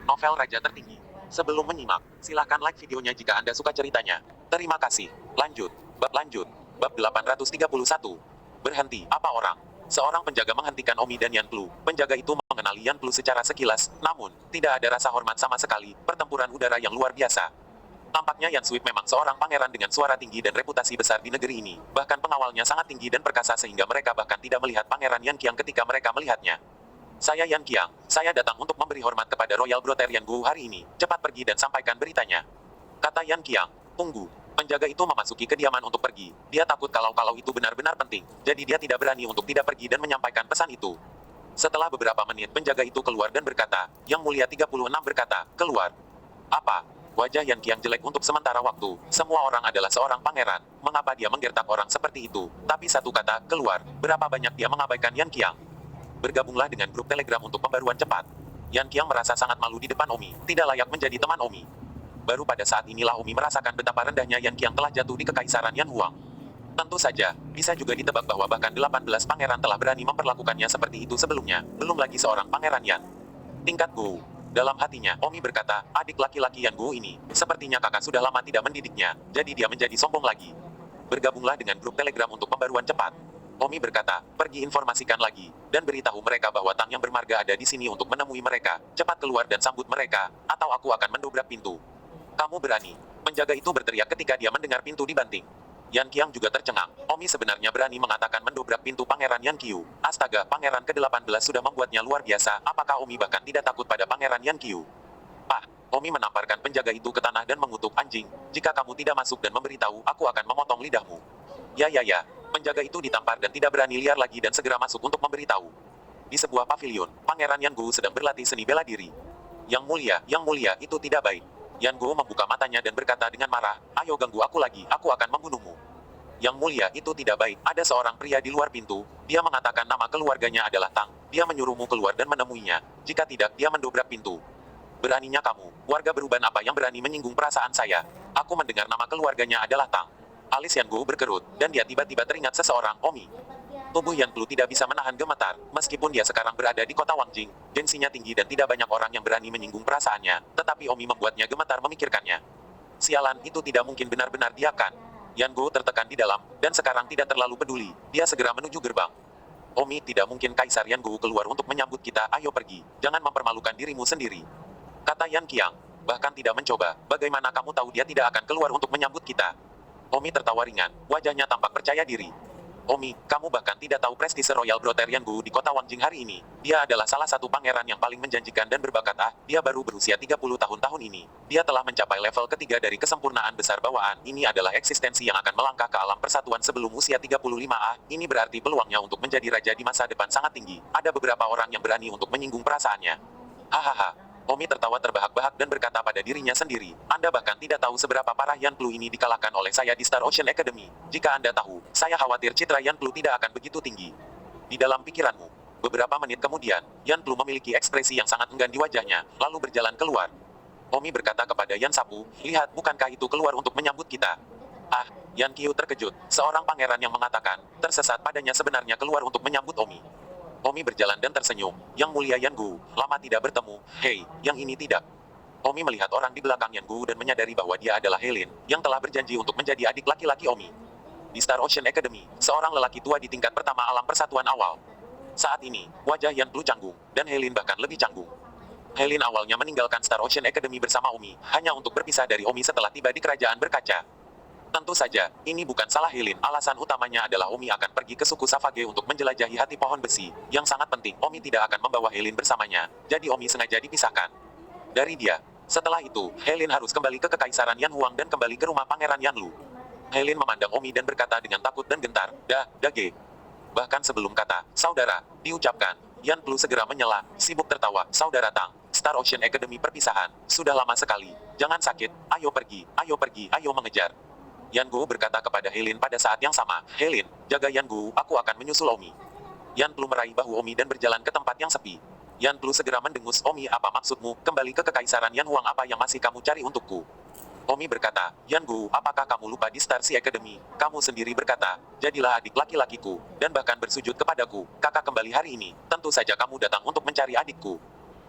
Novel Raja Tertinggi. Sebelum menyimak, silahkan like videonya jika Anda suka ceritanya. Terima kasih. Lanjut. Lanjut. Bab 831. Berhenti. Apa orang? Seorang penjaga menghentikan Omi dan Yan Plu. Penjaga itu mengenali Yan Plu secara sekilas, namun, tidak ada rasa hormat sama sekali. Pertempuran udara yang luar biasa. Tampaknya Yan Sweep memang seorang pangeran dengan suara tinggi dan reputasi besar di negeri ini. Bahkan pengawalnya sangat tinggi dan perkasa sehingga mereka bahkan tidak melihat Pangeran Yan Qiang ketika mereka melihatnya. Saya Yan Qiang, saya datang untuk memberi hormat kepada Royal Brother Yan Gu hari ini. Cepat pergi dan sampaikan beritanya. Kata Yan Qiang. Tunggu. Penjaga itu memasuki kediaman untuk pergi. Dia takut kalau itu benar-benar penting. Jadi dia tidak berani untuk tidak pergi dan menyampaikan pesan itu. Setelah beberapa menit penjaga itu keluar dan berkata, Yang Mulia 36 berkata, keluar. Apa? Wajah Yan Qiang jelek untuk sementara waktu. Semua orang adalah seorang pangeran. Mengapa dia menggertak orang seperti itu? Tapi satu kata, keluar. Berapa banyak dia mengabaikan Yan Qiang? Bergabunglah dengan grup Telegram untuk pembaruan cepat. Yan Qiang merasa sangat malu di depan Omi. Tidak layak menjadi teman Omi. Baru pada saat inilah Omi merasakan betapa rendahnya Yan Qiang telah jatuh di kekaisaran Yan Huang. Tentu saja, bisa juga ditebak bahwa bahkan 18 pangeran telah berani memperlakukannya seperti itu sebelumnya. Belum lagi seorang pangeran Yan. Tingkat Gu. Dalam hatinya, Omi berkata, adik laki-laki Yan Gu ini, sepertinya kakak sudah lama tidak mendidiknya, jadi dia menjadi sombong lagi. Bergabunglah dengan grup Telegram untuk pembaruan cepat. Omi berkata, pergi informasikan lagi, dan beritahu mereka bahwa Tang yang bermarga ada di sini untuk menemui mereka. Cepat keluar dan sambut mereka, atau aku akan mendobrak pintu. Kamu berani. Penjaga itu berteriak ketika dia mendengar pintu dibanting. Yan Qiang juga tercengang. Omi sebenarnya berani mengatakan mendobrak pintu Pangeran Yan Qiu. Astaga, Pangeran ke-18 sudah membuatnya luar biasa. Apakah Omi bahkan tidak takut pada Pangeran Yan Qiu? Omi menamparkan penjaga itu ke tanah dan mengutuk anjing. Jika kamu tidak masuk dan memberitahu, aku akan memotong lidahmu. Ya. Penjaga itu ditampar dan tidak berani liar lagi dan segera masuk untuk memberitahu. Di sebuah pavilion, Pangeran Yan Gu sedang berlatih seni bela diri. Yang mulia, itu tidak baik. Yan Gu membuka matanya dan berkata dengan marah, ayo ganggu aku lagi, aku akan membunuhmu. Yang mulia, itu tidak baik. Ada seorang pria di luar pintu. Dia mengatakan nama keluarganya adalah Tang. Dia menyuruhmu keluar dan menemuinya. Jika tidak, dia mendobrak pintu. Beraninya kamu, warga beruban apa yang berani menyinggung perasaan saya? Aku mendengar nama keluarganya adalah Tang. Alis Yan Gu berkerut, dan dia tiba-tiba teringat seseorang, Omi. Tubuh Yan Plu tidak bisa menahan gemetar, meskipun dia sekarang berada di kota Wangjing. Gengsinya tinggi dan tidak banyak orang yang berani menyinggung perasaannya, tetapi Omi membuatnya gemetar memikirkannya. Sialan, itu tidak mungkin benar-benar dia kan? Yan Gu tertekan di dalam, dan sekarang tidak terlalu peduli. Dia segera menuju gerbang. Omi, tidak mungkin Kaisar Yan Gu keluar untuk menyambut kita, ayo pergi. Jangan mempermalukan dirimu sendiri. Kata Yan Qiang. Bahkan tidak mencoba, bagaimana kamu tahu dia tidak akan keluar untuk menyambut kita? Omi tertawa ringan, wajahnya tampak percaya diri. Omi, kamu bahkan tidak tahu prestise Royal Brother Yan Gu di kota Wangjing hari ini. Dia adalah salah satu pangeran yang paling menjanjikan dan berbakat. Dia baru berusia 30 tahun ini. Dia telah mencapai level ketiga dari kesempurnaan besar bawaan. Ini adalah eksistensi yang akan melangkah ke alam persatuan sebelum usia 35. Ini berarti peluangnya untuk menjadi raja di masa depan sangat tinggi. Ada beberapa orang yang berani untuk menyinggung perasaannya. Hahaha. Omi tertawa terbahak-bahak dan berkata pada dirinya sendiri, Anda bahkan tidak tahu seberapa parah Yan Plu ini dikalahkan oleh saya di Star Ocean Academy. Jika Anda tahu, saya khawatir citra Yan Plu tidak akan begitu tinggi. Di dalam pikiranmu, beberapa menit kemudian, Yan Plu memiliki ekspresi yang sangat enggan di wajahnya, lalu berjalan keluar. Omi berkata kepada Yan Sapu, lihat, bukankah itu keluar untuk menyambut kita? Yan Qiu terkejut, seorang pangeran yang mengatakan, tersesat padanya sebenarnya keluar untuk menyambut Omi. Omi berjalan dan tersenyum. Yang mulia Yan Gu, lama tidak bertemu. Hei, yang ini tidak. Omi melihat orang di belakang Yan Gu dan menyadari bahwa dia adalah Helin, yang telah berjanji untuk menjadi adik laki-laki Omi. Di Star Ocean Academy, seorang lelaki tua di tingkat pertama alam persatuan awal. Saat ini, wajah Yan Plu canggung, dan Helin bahkan lebih canggung. Helin awalnya meninggalkan Star Ocean Academy bersama Omi, hanya untuk berpisah dari Omi setelah tiba di kerajaan berkaca. Tentu saja, ini bukan salah Helin. Alasan utamanya adalah Omi akan pergi ke suku Savage untuk menjelajahi hati pohon besi. Yang sangat penting, Omi tidak akan membawa Helin bersamanya. Jadi Omi sengaja dipisahkan dari dia. Setelah itu, Helin harus kembali ke Kekaisaran Yan Huang dan kembali ke rumah Pangeran Yan Lu. Helin memandang Omi dan berkata dengan takut dan gentar, Dage. Bahkan sebelum kata, saudara, diucapkan, Yan Plu segera menyela, sibuk tertawa, saudara Tang. Star Ocean Academy perpisahan, sudah lama sekali. Jangan sakit, ayo pergi, ayo mengejar. Yan Gu berkata kepada Helin pada saat yang sama, Helin, jaga Yan Gu, aku akan menyusul Omi. Yan Plu meraih bahu Omi dan berjalan ke tempat yang sepi. Yan Plu segera mendengus, Omi, apa maksudmu? Kembali ke Kekaisaran Yan Huang, apa yang masih kamu cari untukku? Omi berkata, Yan Gu, apakah kamu lupa di Star Sea Academy? Kamu sendiri berkata, jadilah adik laki-lakiku, dan bahkan bersujud kepadaku. Kakak kembali hari ini, tentu saja kamu datang untuk mencari adikku.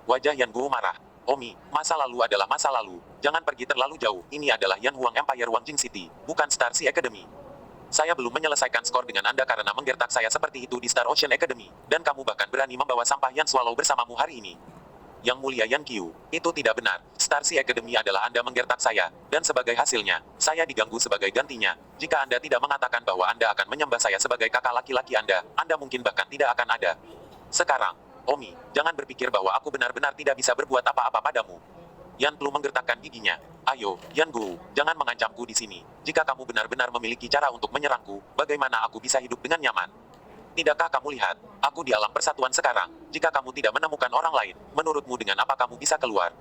Wajah Yan Gu marah. Omi, masa lalu adalah masa lalu. Jangan pergi terlalu jauh. Ini adalah Yan Huang Empire Wangjing City, bukan Star Sea Academy. Saya belum menyelesaikan skor dengan Anda karena menggertak saya seperti itu di Star Ocean Academy, dan kamu bahkan berani membawa sampah Yan Swallow bersamamu hari ini. Yang Mulia Yan Qiu, itu tidak benar. Star Sea Academy adalah Anda menggertak saya, dan sebagai hasilnya, saya diganggu sebagai gantinya. Jika Anda tidak mengatakan bahwa Anda akan menyembah saya sebagai kakak laki-laki Anda mungkin bahkan tidak akan ada. Sekarang, Omi, jangan berpikir bahwa aku benar-benar tidak bisa berbuat apa-apa padamu. Yan Plu menggertakkan giginya. Ayo, Yan Gu, jangan mengancamku di sini. Jika kamu benar-benar memiliki cara untuk menyerangku, bagaimana aku bisa hidup dengan nyaman? Tidakkah kamu lihat, aku di alam persatuan sekarang. Jika kamu tidak menemukan orang lain, menurutmu dengan apa kamu bisa keluar?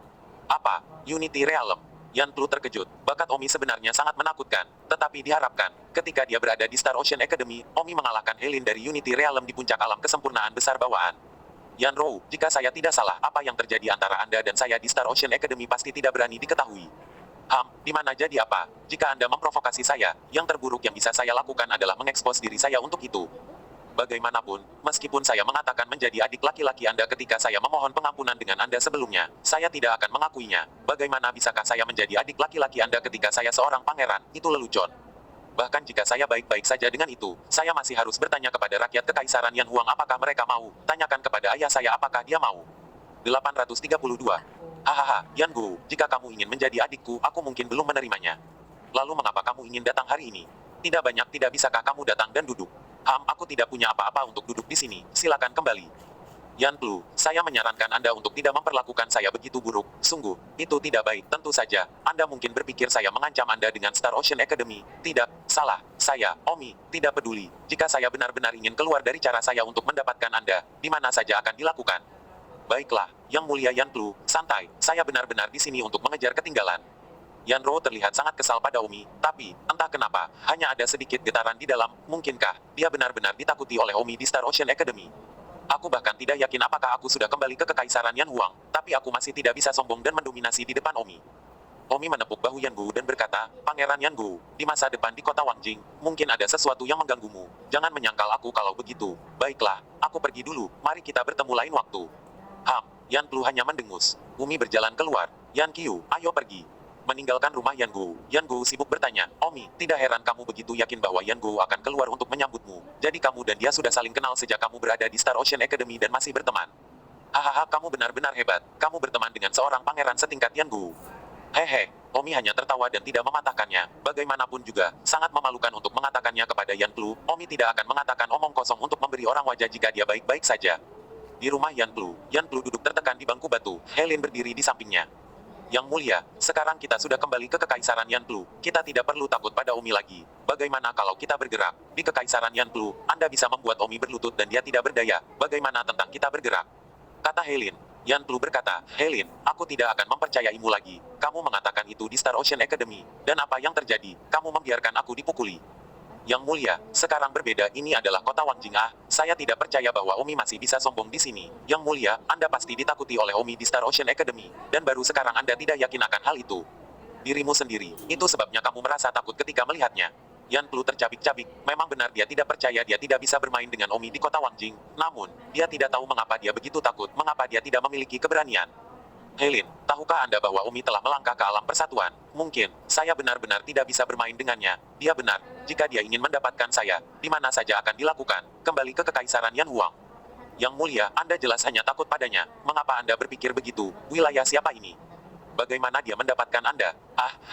Apa? Unity Realm? Yan Plu terkejut. Bakat Omi sebenarnya sangat menakutkan. Tetapi diharapkan, ketika dia berada di Star Ocean Academy, Omi mengalahkan Helin dari Unity Realm di puncak alam kesempurnaan besar bawaan. Yan Rou, jika saya tidak salah, apa yang terjadi antara Anda dan saya di Star Ocean Academy pasti tidak berani diketahui. Di mana jadi apa? Jika Anda memprovokasi saya, yang terburuk yang bisa saya lakukan adalah mengekspos diri saya untuk itu. Bagaimanapun, meskipun saya mengatakan menjadi adik laki-laki Anda ketika saya memohon pengampunan dengan Anda sebelumnya, saya tidak akan mengakuinya. Bagaimana bisakah saya menjadi adik laki-laki Anda ketika saya seorang pangeran? Itu lelucon. Bahkan jika saya baik-baik saja dengan itu, saya masih harus bertanya kepada rakyat Kekaisaran Yan Huang apakah mereka mau. Tanyakan kepada ayah saya apakah dia mau. 832. Hahaha, Yan Gu, jika kamu ingin menjadi adikku, aku mungkin belum menerimanya. Lalu mengapa kamu ingin datang hari ini? Tidak banyak, tidak bisakah kamu datang dan duduk? Aku tidak punya apa-apa untuk duduk di sini, silakan kembali. Yan Plu, saya menyarankan Anda untuk tidak memperlakukan saya begitu buruk. Sungguh, itu tidak baik. Tentu saja, Anda mungkin berpikir saya mengancam Anda dengan Star Ocean Academy. Tidak, salah. Saya, Omi, tidak peduli. Jika saya benar-benar ingin keluar dari cara saya untuk mendapatkan Anda, di mana saja akan dilakukan. Baiklah, Yang Mulia Yan Plu, santai. Saya benar-benar di sini untuk mengejar ketinggalan. Yan Rou terlihat sangat kesal pada Omi, tapi, entah kenapa, hanya ada sedikit getaran di dalam. Mungkinkah dia benar-benar ditakuti oleh Omi di Star Ocean Academy? Aku bahkan tidak yakin apakah aku sudah kembali ke Kekaisaran Yan Huang, tapi aku masih tidak bisa sombong dan mendominasi di depan Omi. Omi menepuk bahu Yan Gu dan berkata, Pangeran Yan Gu, di masa depan di kota Wangjing, mungkin ada sesuatu yang mengganggumu. Jangan menyangkal aku kalau begitu. Baiklah, aku pergi dulu, mari kita bertemu lain waktu. Yan Plu hanya mendengus. Omi berjalan keluar. Yan Qiu, ayo pergi. Meninggalkan rumah Yan Gu sibuk bertanya, Omi, tidak heran kamu begitu yakin bahwa Yan Gu akan keluar untuk menyambutmu. Jadi kamu dan dia sudah saling kenal sejak kamu berada di Star Ocean Academy dan masih berteman. Hahaha, kamu benar-benar hebat. Kamu berteman dengan seorang pangeran setingkat Yan Gu. Hehe, Omi hanya tertawa dan tidak mematahkannya. Bagaimanapun juga, sangat memalukan untuk mengatakannya kepada Yan Plu. Omi tidak akan mengatakan omong kosong untuk memberi orang wajah jika dia baik-baik saja. Di rumah Yan Plu duduk tertekan di bangku batu. Helin berdiri di sampingnya. Yang Mulia, sekarang kita sudah kembali ke Kekaisaran Yan Plu. Kita tidak perlu takut pada Omi lagi. Bagaimana kalau kita bergerak? Di Kekaisaran Yan Plu, Anda bisa membuat Omi berlutut dan dia tidak berdaya. Bagaimana tentang kita bergerak? Kata Helin. Yan Plu berkata, Helin, aku tidak akan mempercayaimu lagi. Kamu mengatakan itu di Star Ocean Academy. Dan apa yang terjadi? Kamu membiarkan aku dipukuli. Yang Mulia, sekarang berbeda, ini adalah kota Wangjing. Saya tidak percaya bahwa Omi masih bisa sombong di sini. Yang Mulia, Anda pasti ditakuti oleh Omi di Star Ocean Academy, dan baru sekarang Anda tidak yakin akan hal itu. Dirimu sendiri, itu sebabnya kamu merasa takut ketika melihatnya. Yan Plu tercabik-cabik, memang benar dia tidak percaya dia tidak bisa bermain dengan Omi di kota Wangjing. Namun, dia tidak tahu mengapa dia begitu takut, mengapa dia tidak memiliki keberanian. Helin, tahukah Anda bahwa Omi telah melangkah ke alam persatuan? Mungkin, saya benar-benar tidak bisa bermain dengannya. Dia benar, jika dia ingin mendapatkan saya, di mana saja akan dilakukan. Kembali ke Kekaisaran Yan Huang. Yang Mulia, Anda jelas hanya takut padanya. Mengapa Anda berpikir begitu? Wilayah siapa ini? Bagaimana dia mendapatkan Anda?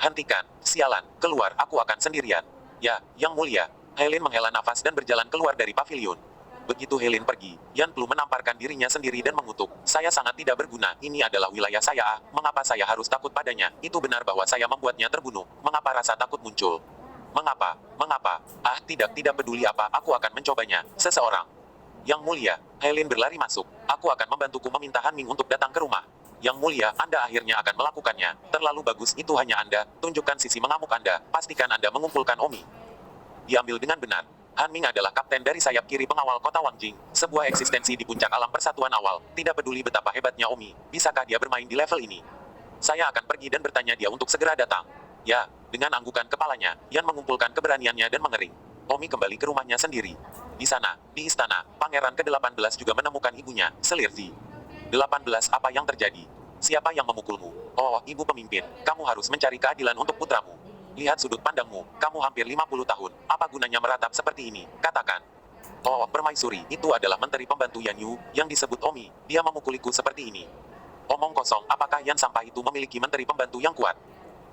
Hentikan. Sialan, keluar, aku akan sendirian. Ya, Yang Mulia. Helin menghela nafas dan berjalan keluar dari pavilion. Begitu Helin pergi, Yan Plu menamparkan dirinya sendiri dan mengutuk. Saya sangat tidak berguna, ini adalah wilayah saya. Mengapa saya harus takut padanya? Itu benar bahwa saya membuatnya terbunuh. Mengapa rasa takut muncul? Mengapa? Tidak peduli apa, aku akan mencobanya. Seseorang. Yang Mulia, Helin berlari masuk. Aku akan membantuku meminta Han Ming untuk datang ke rumah. Yang Mulia, Anda akhirnya akan melakukannya. Terlalu bagus, itu hanya Anda. Tunjukkan sisi mengamuk Anda. Pastikan Anda mengumpulkan Omi. Diambil dengan benar. Han Ming adalah kapten dari sayap kiri pengawal kota Wangjing, sebuah eksistensi di puncak alam persatuan awal. Tidak peduli betapa hebatnya Omi, bisakah dia bermain di level ini? Saya akan pergi dan bertanya dia untuk segera datang. Ya, dengan anggukan kepalanya, Yan mengumpulkan keberaniannya dan mengering. Omi kembali ke rumahnya sendiri. Di sana, di istana, Pangeran ke-18 juga menemukan ibunya, Selirzi. 18, apa yang terjadi? Siapa yang memukulmu? Oh, ibu pemimpin, kamu harus mencari keadilan untuk putramu. Lihat sudut pandangmu, kamu hampir 50 tahun, apa gunanya meratap seperti ini? Katakan. Oh, permaisuri, itu adalah menteri pembantu Yan Yu, yang disebut Omi, dia memukuliku seperti ini. Omong kosong, apakah Yan Sampah itu memiliki menteri pembantu yang kuat?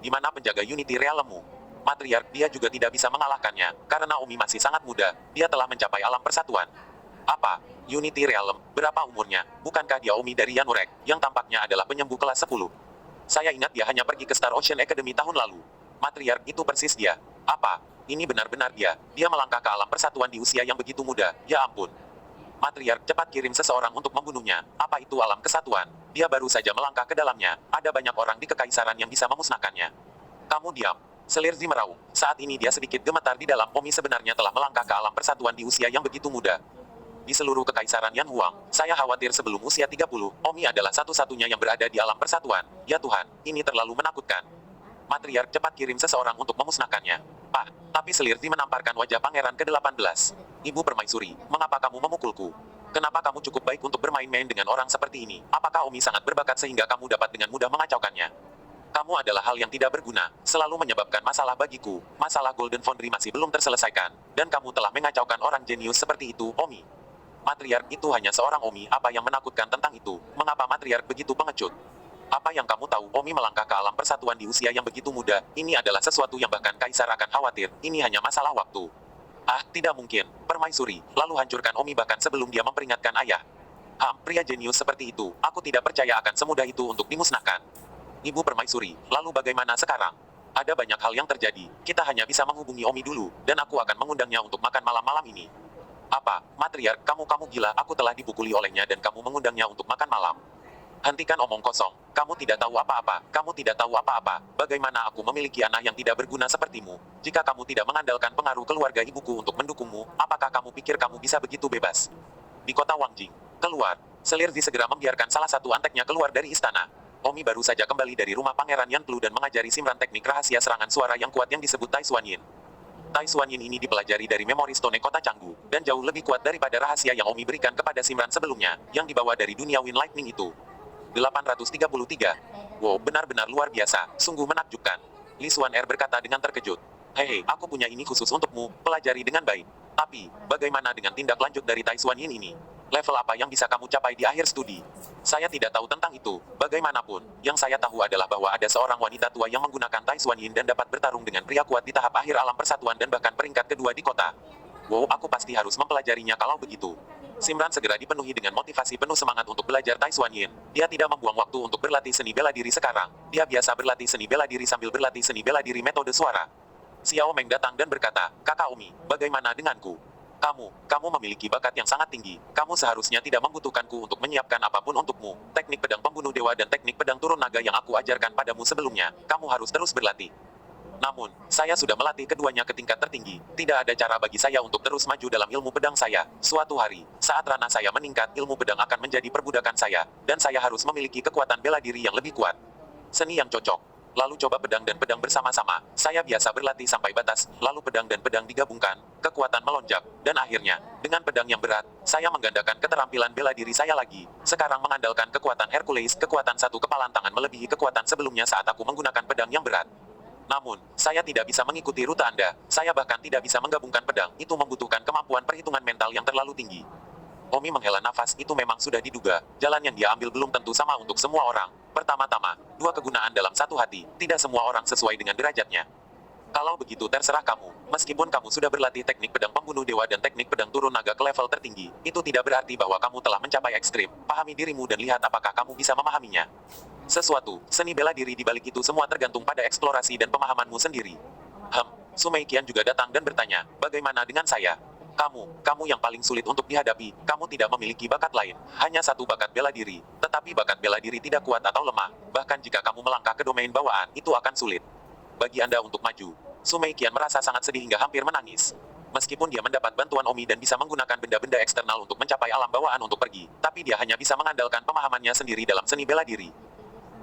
Di mana penjaga Unity Realmmu? Matriark, dia juga tidak bisa mengalahkannya, karena Omi masih sangat muda, dia telah mencapai alam persatuan. Apa? Unity Realm, berapa umurnya? Bukankah dia Omi dari Yanurek, yang tampaknya adalah penyembuh kelas 10? Saya ingat dia hanya pergi ke Star Ocean Academy tahun lalu. Matriark, itu persis dia. Apa? Ini benar-benar dia. Dia melangkah ke alam persatuan di usia yang begitu muda, ya ampun. Matriark, cepat kirim seseorang untuk membunuhnya. Apa itu alam kesatuan? Dia baru saja melangkah ke dalamnya. Ada banyak orang di kekaisaran yang bisa memusnahkannya. Kamu diam. Selir Zi meraung. Saat ini dia sedikit gemetar di dalam. Omi sebenarnya telah melangkah ke alam persatuan di usia yang begitu muda. Di seluruh kekaisaran Yan Huang, saya khawatir sebelum usia 30, Omi adalah satu-satunya yang berada di alam persatuan. Ya Tuhan, ini terlalu menakutkan. Matriark, cepat kirim seseorang untuk memusnahkannya. Pak, tapi Selir Zi menamparkan wajah pangeran ke-18. Ibu permaisuri, mengapa kamu memukulku? Kenapa kamu cukup baik untuk bermain-main dengan orang seperti ini? Apakah Omi sangat berbakat sehingga kamu dapat dengan mudah mengacaukannya? Kamu adalah hal yang tidak berguna, selalu menyebabkan masalah bagiku. Masalah Golden Foundry masih belum terselesaikan, dan kamu telah mengacaukan orang jenius seperti itu, Omi. Matriark, itu hanya seorang Omi. Apa yang menakutkan tentang itu? Mengapa Matriark begitu pengecut? Apa yang kamu tahu? Omi melangkah ke alam persatuan di usia yang begitu muda. Ini adalah sesuatu yang bahkan Kaisar akan khawatir. Ini hanya masalah waktu. Ah, tidak mungkin. Permaisuri, lalu hancurkan Omi bahkan sebelum dia memperingatkan ayah. Pria jenius seperti itu. Aku tidak percaya akan semudah itu untuk dimusnahkan. Ibu permaisuri, lalu bagaimana sekarang? Ada banyak hal yang terjadi. Kita hanya bisa menghubungi Omi dulu, dan aku akan mengundangnya untuk makan malam-malam ini. Apa, Matriark, kamu gila, aku telah dipukuli olehnya dan kamu mengundangnya untuk makan malam. Hentikan omong kosong, kamu tidak tahu apa-apa, kamu tidak tahu apa-apa, bagaimana aku memiliki anak yang tidak berguna sepertimu. Jika kamu tidak mengandalkan pengaruh keluarga ibuku untuk mendukungmu, apakah kamu pikir kamu bisa begitu bebas? Di kota Wangjing, keluar, Selir Zi segera membiarkan salah satu anteknya keluar dari istana. Omi baru saja kembali dari rumah Pangeran Yan Plu dan mengajari Simran teknik rahasia serangan suara yang kuat yang disebut Tai Xuan Yin. Tai Xuan Yin ini dipelajari dari memori Stone Kota Canggu, dan jauh lebih kuat daripada rahasia yang Omi berikan kepada Simran sebelumnya, yang dibawa dari dunia Wind Lightning itu. 833. Wow, benar-benar luar biasa, sungguh menakjubkan. Li Xuan Er berkata dengan terkejut. Hei, aku punya ini khusus untukmu, pelajari dengan baik. Tapi, bagaimana dengan tindak lanjut dari Tai Xuan Yin ini? Level apa yang bisa kamu capai di akhir studi? Saya tidak tahu tentang itu. Bagaimanapun, yang saya tahu adalah bahwa ada seorang wanita tua yang menggunakan Tai Xuan Yin dan dapat bertarung dengan pria kuat di tahap akhir alam persatuan dan bahkan peringkat kedua di kota. Wow, aku pasti harus mempelajarinya kalau begitu. Simran segera dipenuhi dengan motivasi penuh semangat untuk belajar Tai Xuan Yin. Dia tidak membuang waktu untuk berlatih seni bela diri sekarang. Dia biasa berlatih seni bela diri sambil berlatih seni bela diri metode suara. Xiao Meng datang dan berkata, Kakak Omi, bagaimana denganku? Kamu memiliki bakat yang sangat tinggi. Kamu seharusnya tidak membutuhkanku untuk menyiapkan apapun untukmu. Teknik pedang pembunuh dewa dan teknik pedang turun naga yang aku ajarkan padamu sebelumnya. Kamu harus terus berlatih. Namun, saya sudah melatih keduanya ke tingkat tertinggi. Tidak ada cara bagi saya untuk terus maju dalam ilmu pedang saya. Suatu hari, saat ranah saya meningkat, ilmu pedang akan menjadi perbudakan saya. Dan saya harus memiliki kekuatan bela diri yang lebih kuat. Seni yang cocok. Lalu coba pedang dan pedang bersama-sama. Saya biasa berlatih sampai batas, lalu pedang dan pedang digabungkan, kekuatan melonjak, dan akhirnya, dengan pedang yang berat, saya menggandakan keterampilan bela diri saya lagi. Sekarang mengandalkan kekuatan Hercules, kekuatan satu kepalan tangan melebihi kekuatan sebelumnya saat aku menggunakan pedang yang berat. Namun, saya tidak bisa mengikuti rute Anda. Saya bahkan tidak bisa menggabungkan pedang. Itu membutuhkan kemampuan perhitungan mental yang terlalu tinggi. Omi menghela nafas, itu memang sudah diduga. Jalan yang dia ambil belum tentu sama untuk semua orang. Pertama-tama, dua kegunaan dalam satu hati. Tidak semua orang sesuai dengan derajatnya. Kalau begitu terserah kamu. Meskipun kamu sudah berlatih teknik pedang pembunuh dewa dan teknik pedang turun naga ke level tertinggi, itu tidak berarti bahwa kamu telah mencapai ekstrim. Pahami dirimu dan lihat apakah kamu bisa memahaminya. Sesuatu, seni bela diri di balik itu semua tergantung pada eksplorasi dan pemahamanmu sendiri. Sumei Qian juga datang dan bertanya, bagaimana dengan saya? Kamu yang paling sulit untuk dihadapi. Kamu tidak memiliki bakat lain, hanya satu bakat bela diri. Tetapi bakat bela diri tidak kuat atau lemah. Bahkan jika kamu melangkah ke domain bawaan, itu akan sulit bagi Anda untuk maju. Sumei Qian merasa sangat sedih hingga hampir menangis. Meskipun dia mendapat bantuan Omi dan bisa menggunakan benda-benda eksternal untuk mencapai alam bawaan untuk pergi, tapi dia hanya bisa mengandalkan pemahamannya sendiri dalam seni bela diri.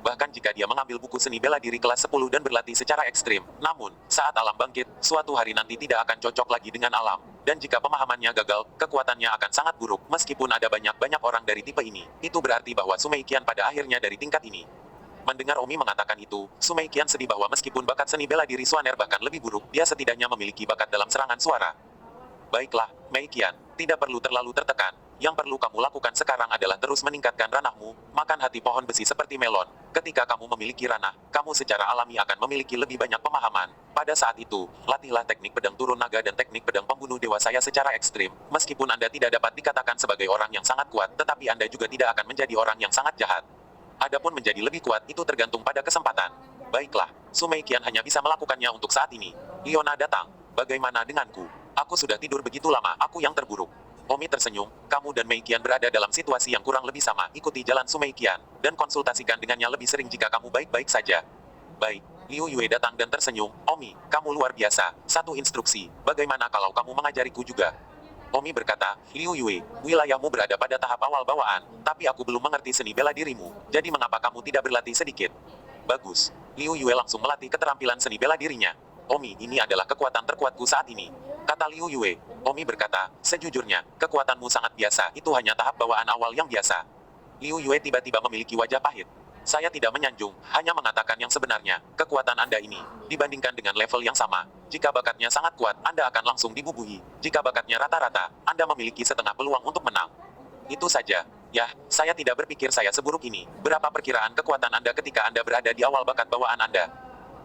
Bahkan jika dia mengambil buku seni bela diri kelas 10 dan berlatih secara ekstrim. Namun, saat alam bangkit, suatu hari nanti tidak akan cocok lagi dengan alam. Dan jika pemahamannya gagal, kekuatannya akan sangat buruk. Meskipun ada banyak-banyak orang dari tipe ini, itu berarti bahwa Sumei Qian pada akhirnya dari tingkat ini. Mendengar Omi mengatakan itu, Sumei Qian sedih bahwa meskipun bakat seni bela diri Swaner bahkan lebih buruk, dia setidaknya memiliki bakat dalam serangan suara. Baiklah, Mei Qian, tidak perlu terlalu tertekan. Yang perlu kamu lakukan sekarang adalah terus meningkatkan ranahmu, makan hati pohon besi seperti melon. Ketika kamu memiliki ranah, kamu secara alami akan memiliki lebih banyak pemahaman. Pada saat itu, latihlah teknik pedang turun naga dan teknik pedang pembunuh dewa saya secara ekstrim. Meskipun Anda tidak dapat dikatakan sebagai orang yang sangat kuat, tetapi Anda juga tidak akan menjadi orang yang sangat jahat. Adapun menjadi lebih kuat itu tergantung pada kesempatan. Baiklah, Sumei Qian hanya bisa melakukannya untuk saat ini. Leona datang. Bagaimana denganku? Aku sudah tidur begitu lama, aku yang terburuk. Omi tersenyum, kamu dan Mei Qian berada dalam situasi yang kurang lebih sama. Ikuti jalan Sumei Qian, dan konsultasikan dengannya lebih sering jika kamu baik-baik saja. Baik, Liu Yue datang dan tersenyum, Omi, kamu luar biasa. Satu instruksi, bagaimana kalau kamu mengajariku juga? Omi berkata, Liu Yue, wilayahmu berada pada tahap awal bawaan, tapi aku belum mengerti seni bela dirimu, jadi mengapa kamu tidak berlatih sedikit? Bagus. Liu Yue langsung melatih keterampilan seni bela dirinya. Omi, ini adalah kekuatan terkuatku saat ini. Kata Liu Yue. Omi berkata, sejujurnya, kekuatanmu sangat biasa, itu hanya tahap bawaan awal yang biasa. Liu Yue tiba-tiba memiliki wajah pahit. Saya tidak menyanjung, hanya mengatakan yang sebenarnya. Kekuatan Anda ini, dibandingkan dengan level yang sama, jika bakatnya sangat kuat, Anda akan langsung dibubuhi. Jika bakatnya rata-rata, Anda memiliki setengah peluang untuk menang. Itu saja. Ya, saya tidak berpikir saya seburuk ini. Berapa perkiraan kekuatan Anda ketika Anda berada di awal bakat bawaan Anda?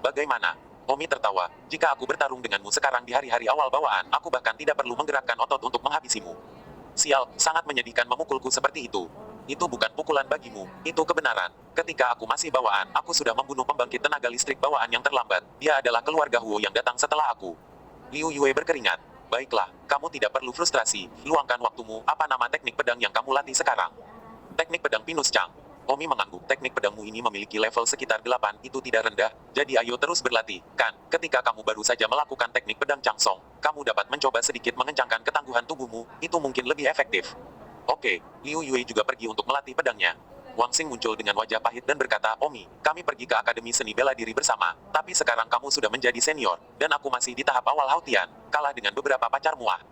Bagaimana? Omi tertawa, jika aku bertarung denganmu sekarang di hari-hari awal bawaan, aku bahkan tidak perlu menggerakkan otot untuk menghabisimu. Sial, sangat menyedihkan memukulku seperti itu. Itu bukan pukulan bagimu, itu kebenaran. Ketika aku masih bawaan, aku sudah membunuh pembangkit tenaga listrik bawaan yang terlambat. Dia adalah keluarga Huo yang datang setelah aku. Liu Yue berkeringat. Baiklah, kamu tidak perlu frustrasi. Luangkan waktumu, apa nama teknik pedang yang kamu latih sekarang? Teknik pedang Pinus Chang. Omi mengangguk, teknik pedangmu ini memiliki level sekitar 8, itu tidak rendah, jadi ayo terus berlatih, kan? Ketika kamu baru saja melakukan teknik pedang Changsong, kamu dapat mencoba sedikit mengencangkan ketangguhan tubuhmu, itu mungkin lebih efektif. Oke, Liu Yue juga pergi untuk melatih pedangnya. Wang Xing muncul dengan wajah pahit dan berkata, Omi, kami pergi ke Akademi Seni Bela Diri bersama, tapi sekarang kamu sudah menjadi senior, dan aku masih di tahap awal Hautian, kalah dengan beberapa pacarmu ah.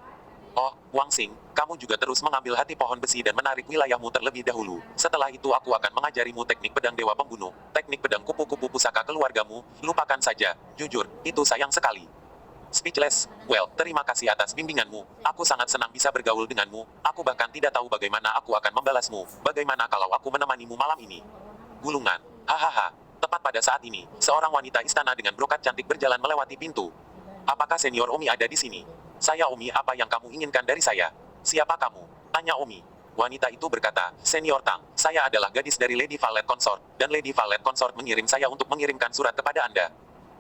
Oh, Wang Xing, kamu juga terus mengambil hati pohon besi dan menarik wilayahmu terlebih dahulu. Setelah itu aku akan mengajarimu teknik pedang dewa pembunuh, teknik pedang kupu-kupu pusaka keluargamu, lupakan saja, jujur, itu sayang sekali. Speechless, well, terima kasih atas bimbinganmu, aku sangat senang bisa bergaul denganmu, aku bahkan tidak tahu bagaimana aku akan membalasmu, bagaimana kalau aku menemanimu malam ini? Gulungan, hahaha, tepat pada saat ini, seorang wanita istana dengan brokat cantik berjalan melewati pintu. Apakah senior Omi ada di sini? Saya Omi, apa yang kamu inginkan dari saya? Siapa kamu? Tanya Omi. Wanita itu berkata, Senior Tang, saya adalah gadis dari Lady Valet Consort, dan Lady Valet Consort mengirim saya untuk mengirimkan surat kepada Anda.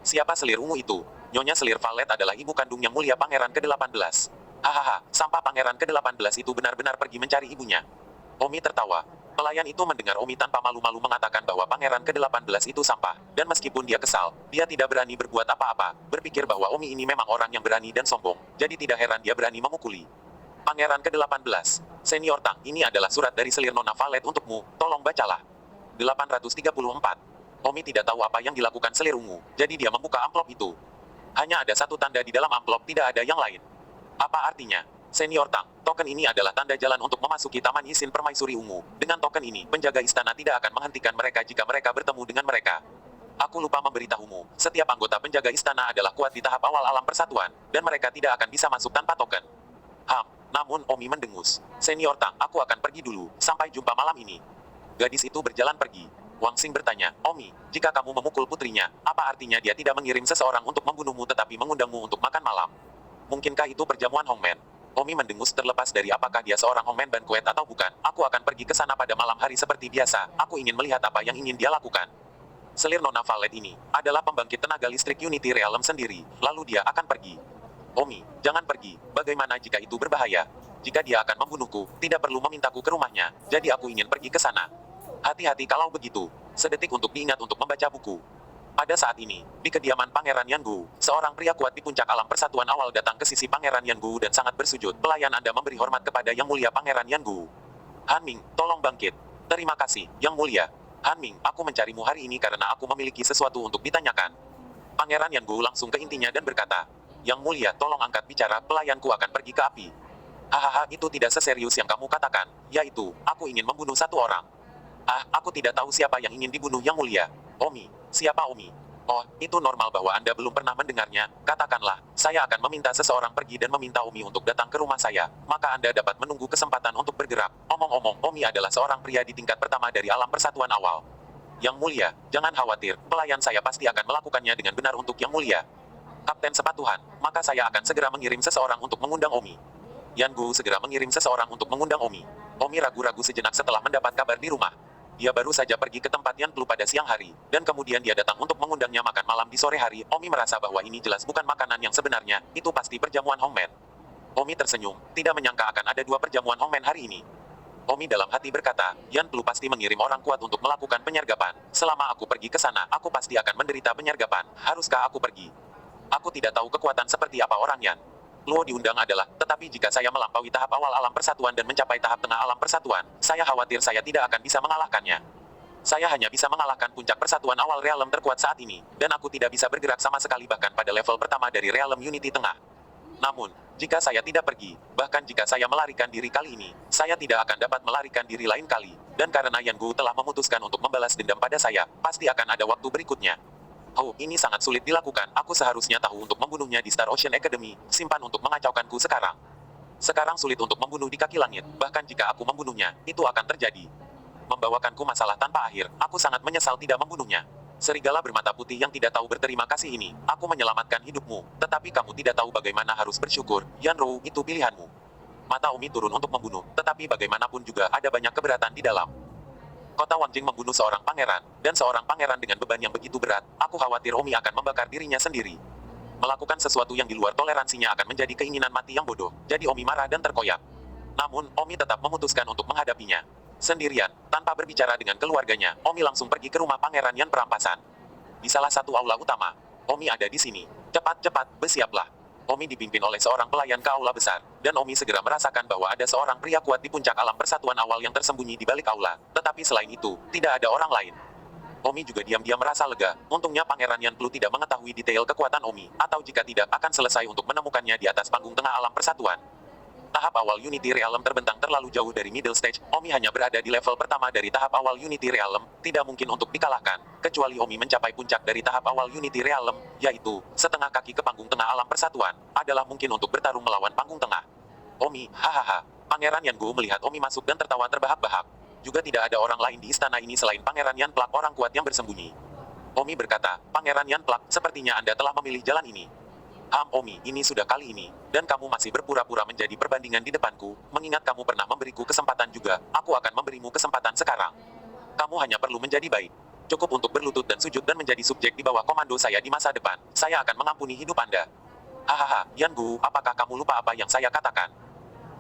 Siapa selir ungu itu? Nyonya Selir Valet adalah ibu kandung yang mulia Pangeran ke-18. Hahaha, sampah Pangeran ke-18 itu benar-benar pergi mencari ibunya. Omi tertawa. Pelayan itu mendengar Omi tanpa malu-malu mengatakan bahwa Pangeran ke-18 itu sampah, dan meskipun dia kesal, dia tidak berani berbuat apa-apa, berpikir bahwa Omi ini memang orang yang berani dan sombong, jadi tidak heran dia berani memukuli. Pangeran ke-18, Senior Tang, ini adalah surat dari selir Nona Valet untukmu, tolong bacalah. 834. Omi tidak tahu apa yang dilakukan selir ungu, jadi dia membuka amplop itu. Hanya ada satu tanda di dalam amplop, tidak ada yang lain. Apa artinya? Senior Tang, token ini adalah tanda jalan untuk memasuki Taman Isin Permaisuri Ungu. Dengan token ini, penjaga istana tidak akan menghentikan mereka jika mereka bertemu dengan mereka. Aku lupa memberitahumu, setiap anggota penjaga istana adalah kuat di tahap awal alam persatuan, dan mereka tidak akan bisa masuk tanpa token. Namun Omi mendengus. Senior Tang, aku akan pergi dulu, sampai jumpa malam ini. Gadis itu berjalan pergi. Wang Xing bertanya, Omi, jika kamu memukul putrinya, apa artinya dia tidak mengirim seseorang untuk membunuhmu tetapi mengundangmu untuk makan malam? Mungkinkah itu perjamuan Hongmen? Omi mendengus terlepas dari apakah dia seorang Hongmen Banquet atau bukan. Aku akan pergi ke sana pada malam hari seperti biasa. Aku ingin melihat apa yang ingin dia lakukan. Selir Nona Valet ini adalah pembangkit tenaga listrik Unity Realm sendiri. Lalu dia akan pergi. Omi, jangan pergi. Bagaimana jika itu berbahaya? Jika dia akan membunuhku, tidak perlu memintaku ke rumahnya. Jadi aku ingin pergi ke sana. Hati-hati kalau begitu. Sedetik untuk diingat untuk membaca buku. Pada saat ini, di kediaman Pangeran Yangu, seorang pria kuat di puncak alam persatuan awal datang ke sisi Pangeran Yangu dan sangat bersujud. Pelayan Anda memberi hormat kepada Yang Mulia Pangeran Yangu. Han Ming, tolong bangkit. Terima kasih, Yang Mulia. Han Ming, aku mencarimu hari ini karena aku memiliki sesuatu untuk ditanyakan. Pangeran Yangu langsung ke intinya dan berkata, Yang mulia, tolong angkat bicara, pelayanku akan pergi ke api. Hahaha, itu tidak seserius yang kamu katakan, yaitu, aku ingin membunuh satu orang. Ah, aku tidak tahu siapa yang ingin dibunuh yang mulia. Omi, siapa Omi? Oh, itu normal bahwa Anda belum pernah mendengarnya. Katakanlah, saya akan meminta seseorang pergi dan meminta Omi untuk datang ke rumah saya. Maka Anda dapat menunggu kesempatan untuk bergerak. Omong-omong, Omi adalah seorang pria di tingkat pertama dari alam persatuan awal. Yang mulia, jangan khawatir, pelayan saya pasti akan melakukannya dengan benar untuk yang mulia. Kapten Sepatuhan, maka saya akan segera mengirim seseorang untuk mengundang Omi. Yan Gu segera mengirim seseorang untuk mengundang Omi. Omi ragu-ragu sejenak setelah mendapat kabar di rumah. Dia baru saja pergi ke tempat Yan Plu pada siang hari, dan kemudian dia datang untuk mengundangnya makan malam di sore hari. Omi merasa bahwa ini jelas bukan makanan yang sebenarnya, itu pasti perjamuan Hongmen. Omi tersenyum, tidak menyangka akan ada 2 perjamuan Hongmen hari ini. Omi dalam hati berkata, Yan Plu pasti mengirim orang kuat untuk melakukan penyergapan. Selama aku pergi ke sana, aku pasti akan menderita penyergapan. Haruskah aku pergi? Aku tidak tahu kekuatan seperti apa orang Yan. Luo diundang adalah, tetapi jika saya melampaui tahap awal alam persatuan dan mencapai tahap tengah alam persatuan, saya khawatir saya tidak akan bisa mengalahkannya. Saya hanya bisa mengalahkan puncak persatuan awal realem terkuat saat ini, dan aku tidak bisa bergerak sama sekali bahkan pada level pertama dari realem unity tengah. Namun, jika saya tidak pergi, bahkan jika saya melarikan diri kali ini, saya tidak akan dapat melarikan diri lain kali, dan karena Yan Gu telah memutuskan untuk membalas dendam pada saya, pasti akan ada waktu berikutnya. Oh, ini sangat sulit dilakukan. Aku seharusnya tahu untuk membunuhnya di Star Ocean Academy. Simpan untuk mengacaukanku sekarang. Sekarang sulit untuk membunuh di kaki langit. Bahkan jika aku membunuhnya, itu akan terjadi. Membawakanku masalah tanpa akhir. Aku sangat menyesal tidak membunuhnya. Serigala bermata putih yang tidak tahu berterima kasih ini. Aku menyelamatkan hidupmu. Tetapi kamu tidak tahu bagaimana harus bersyukur. Yan Rou, itu pilihanmu. Mata Omi turun untuk membunuh. Tetapi bagaimanapun juga ada banyak keberatan di dalam. Kota Wangjing membunuh seorang pangeran, dan seorang pangeran dengan beban yang begitu berat, aku khawatir Omi akan membakar dirinya sendiri. Melakukan sesuatu yang di luar toleransinya akan menjadi keinginan mati yang bodoh, jadi Omi marah dan terkoyak. Namun, Omi tetap memutuskan untuk menghadapinya. Sendirian, tanpa berbicara dengan keluarganya, Omi langsung pergi ke rumah pangeran Yan perampasan. Di salah satu aula utama, Omi ada di sini. Cepat-cepat, bersiaplah. Omi dipimpin oleh seorang pelayan ke aula besar, dan Omi segera merasakan bahwa ada seorang pria kuat di puncak alam persatuan awal yang tersembunyi di balik aula. Tetapi selain itu, tidak ada orang lain. Omi juga diam-diam merasa lega. Untungnya Pangeran Yan Plu tidak mengetahui detail kekuatan Omi, atau jika tidak akan selesai untuk menemukannya di atas panggung tengah alam persatuan. Tahap awal Unity Realm terbentang terlalu jauh dari middle stage. Omi hanya berada di level pertama dari tahap awal Unity Realm, tidak mungkin untuk dikalahkan, kecuali Omi mencapai puncak dari tahap awal Unity Realm, yaitu, setengah kaki ke panggung tengah alam persatuan, adalah mungkin untuk bertarung melawan panggung tengah. Omi, hahaha. Pangeran Yan Gu melihat Omi masuk dan tertawa terbahak-bahak. Juga tidak ada orang lain di istana ini selain Pangeran Yan Plak, orang kuat yang bersembunyi. Omi berkata, Pangeran Yan Plak, sepertinya Anda telah memilih jalan ini. Omi, ini sudah kali ini, dan kamu masih berpura-pura menjadi perbandingan di depanku, mengingat kamu pernah memberiku kesempatan juga, aku akan memberimu kesempatan sekarang. Kamu hanya perlu menjadi baik. Cukup untuk berlutut dan sujud dan menjadi subjek di bawah komando saya di masa depan, saya akan mengampuni hidup Anda. Hahaha, Yan Gu, apakah kamu lupa apa yang saya katakan?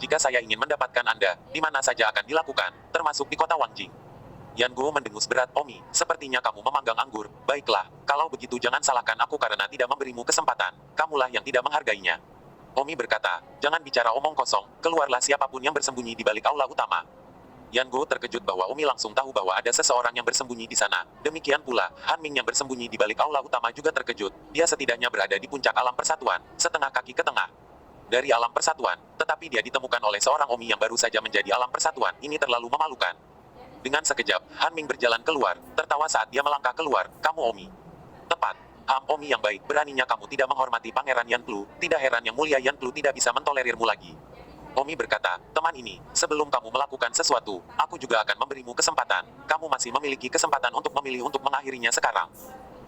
Jika saya ingin mendapatkan Anda, di mana saja akan dilakukan, termasuk di kota Wangjing. Yan Gu mendengus berat. Omi, sepertinya kamu memanggang anggur. Baiklah, kalau begitu jangan salahkan aku karena tidak memberimu kesempatan. Kamulah yang tidak menghargainya. Omi berkata, jangan bicara omong kosong, keluarlah siapapun yang bersembunyi di balik aula utama. Yan Gu terkejut bahwa Omi langsung tahu bahwa ada seseorang yang bersembunyi di sana. Demikian pula, Han Ming yang bersembunyi di balik aula utama juga terkejut. Dia setidaknya berada di puncak alam persatuan, setengah kaki ke tengah dari alam persatuan, tetapi dia ditemukan oleh seorang Omi yang baru saja menjadi alam persatuan. Ini terlalu memalukan. Dengan sekejap, Han Ming berjalan keluar, tertawa saat dia melangkah keluar. Kamu Omi. Tepat. Omi yang baik, beraninya kamu tidak menghormati Pangeran Yan Plu. Tidak heran yang mulia Yan Plu tidak bisa mentolerirmu lagi. Omi berkata, teman ini, sebelum kamu melakukan sesuatu, aku juga akan memberimu kesempatan. Kamu masih memiliki kesempatan untuk memilih untuk mengakhirinya sekarang.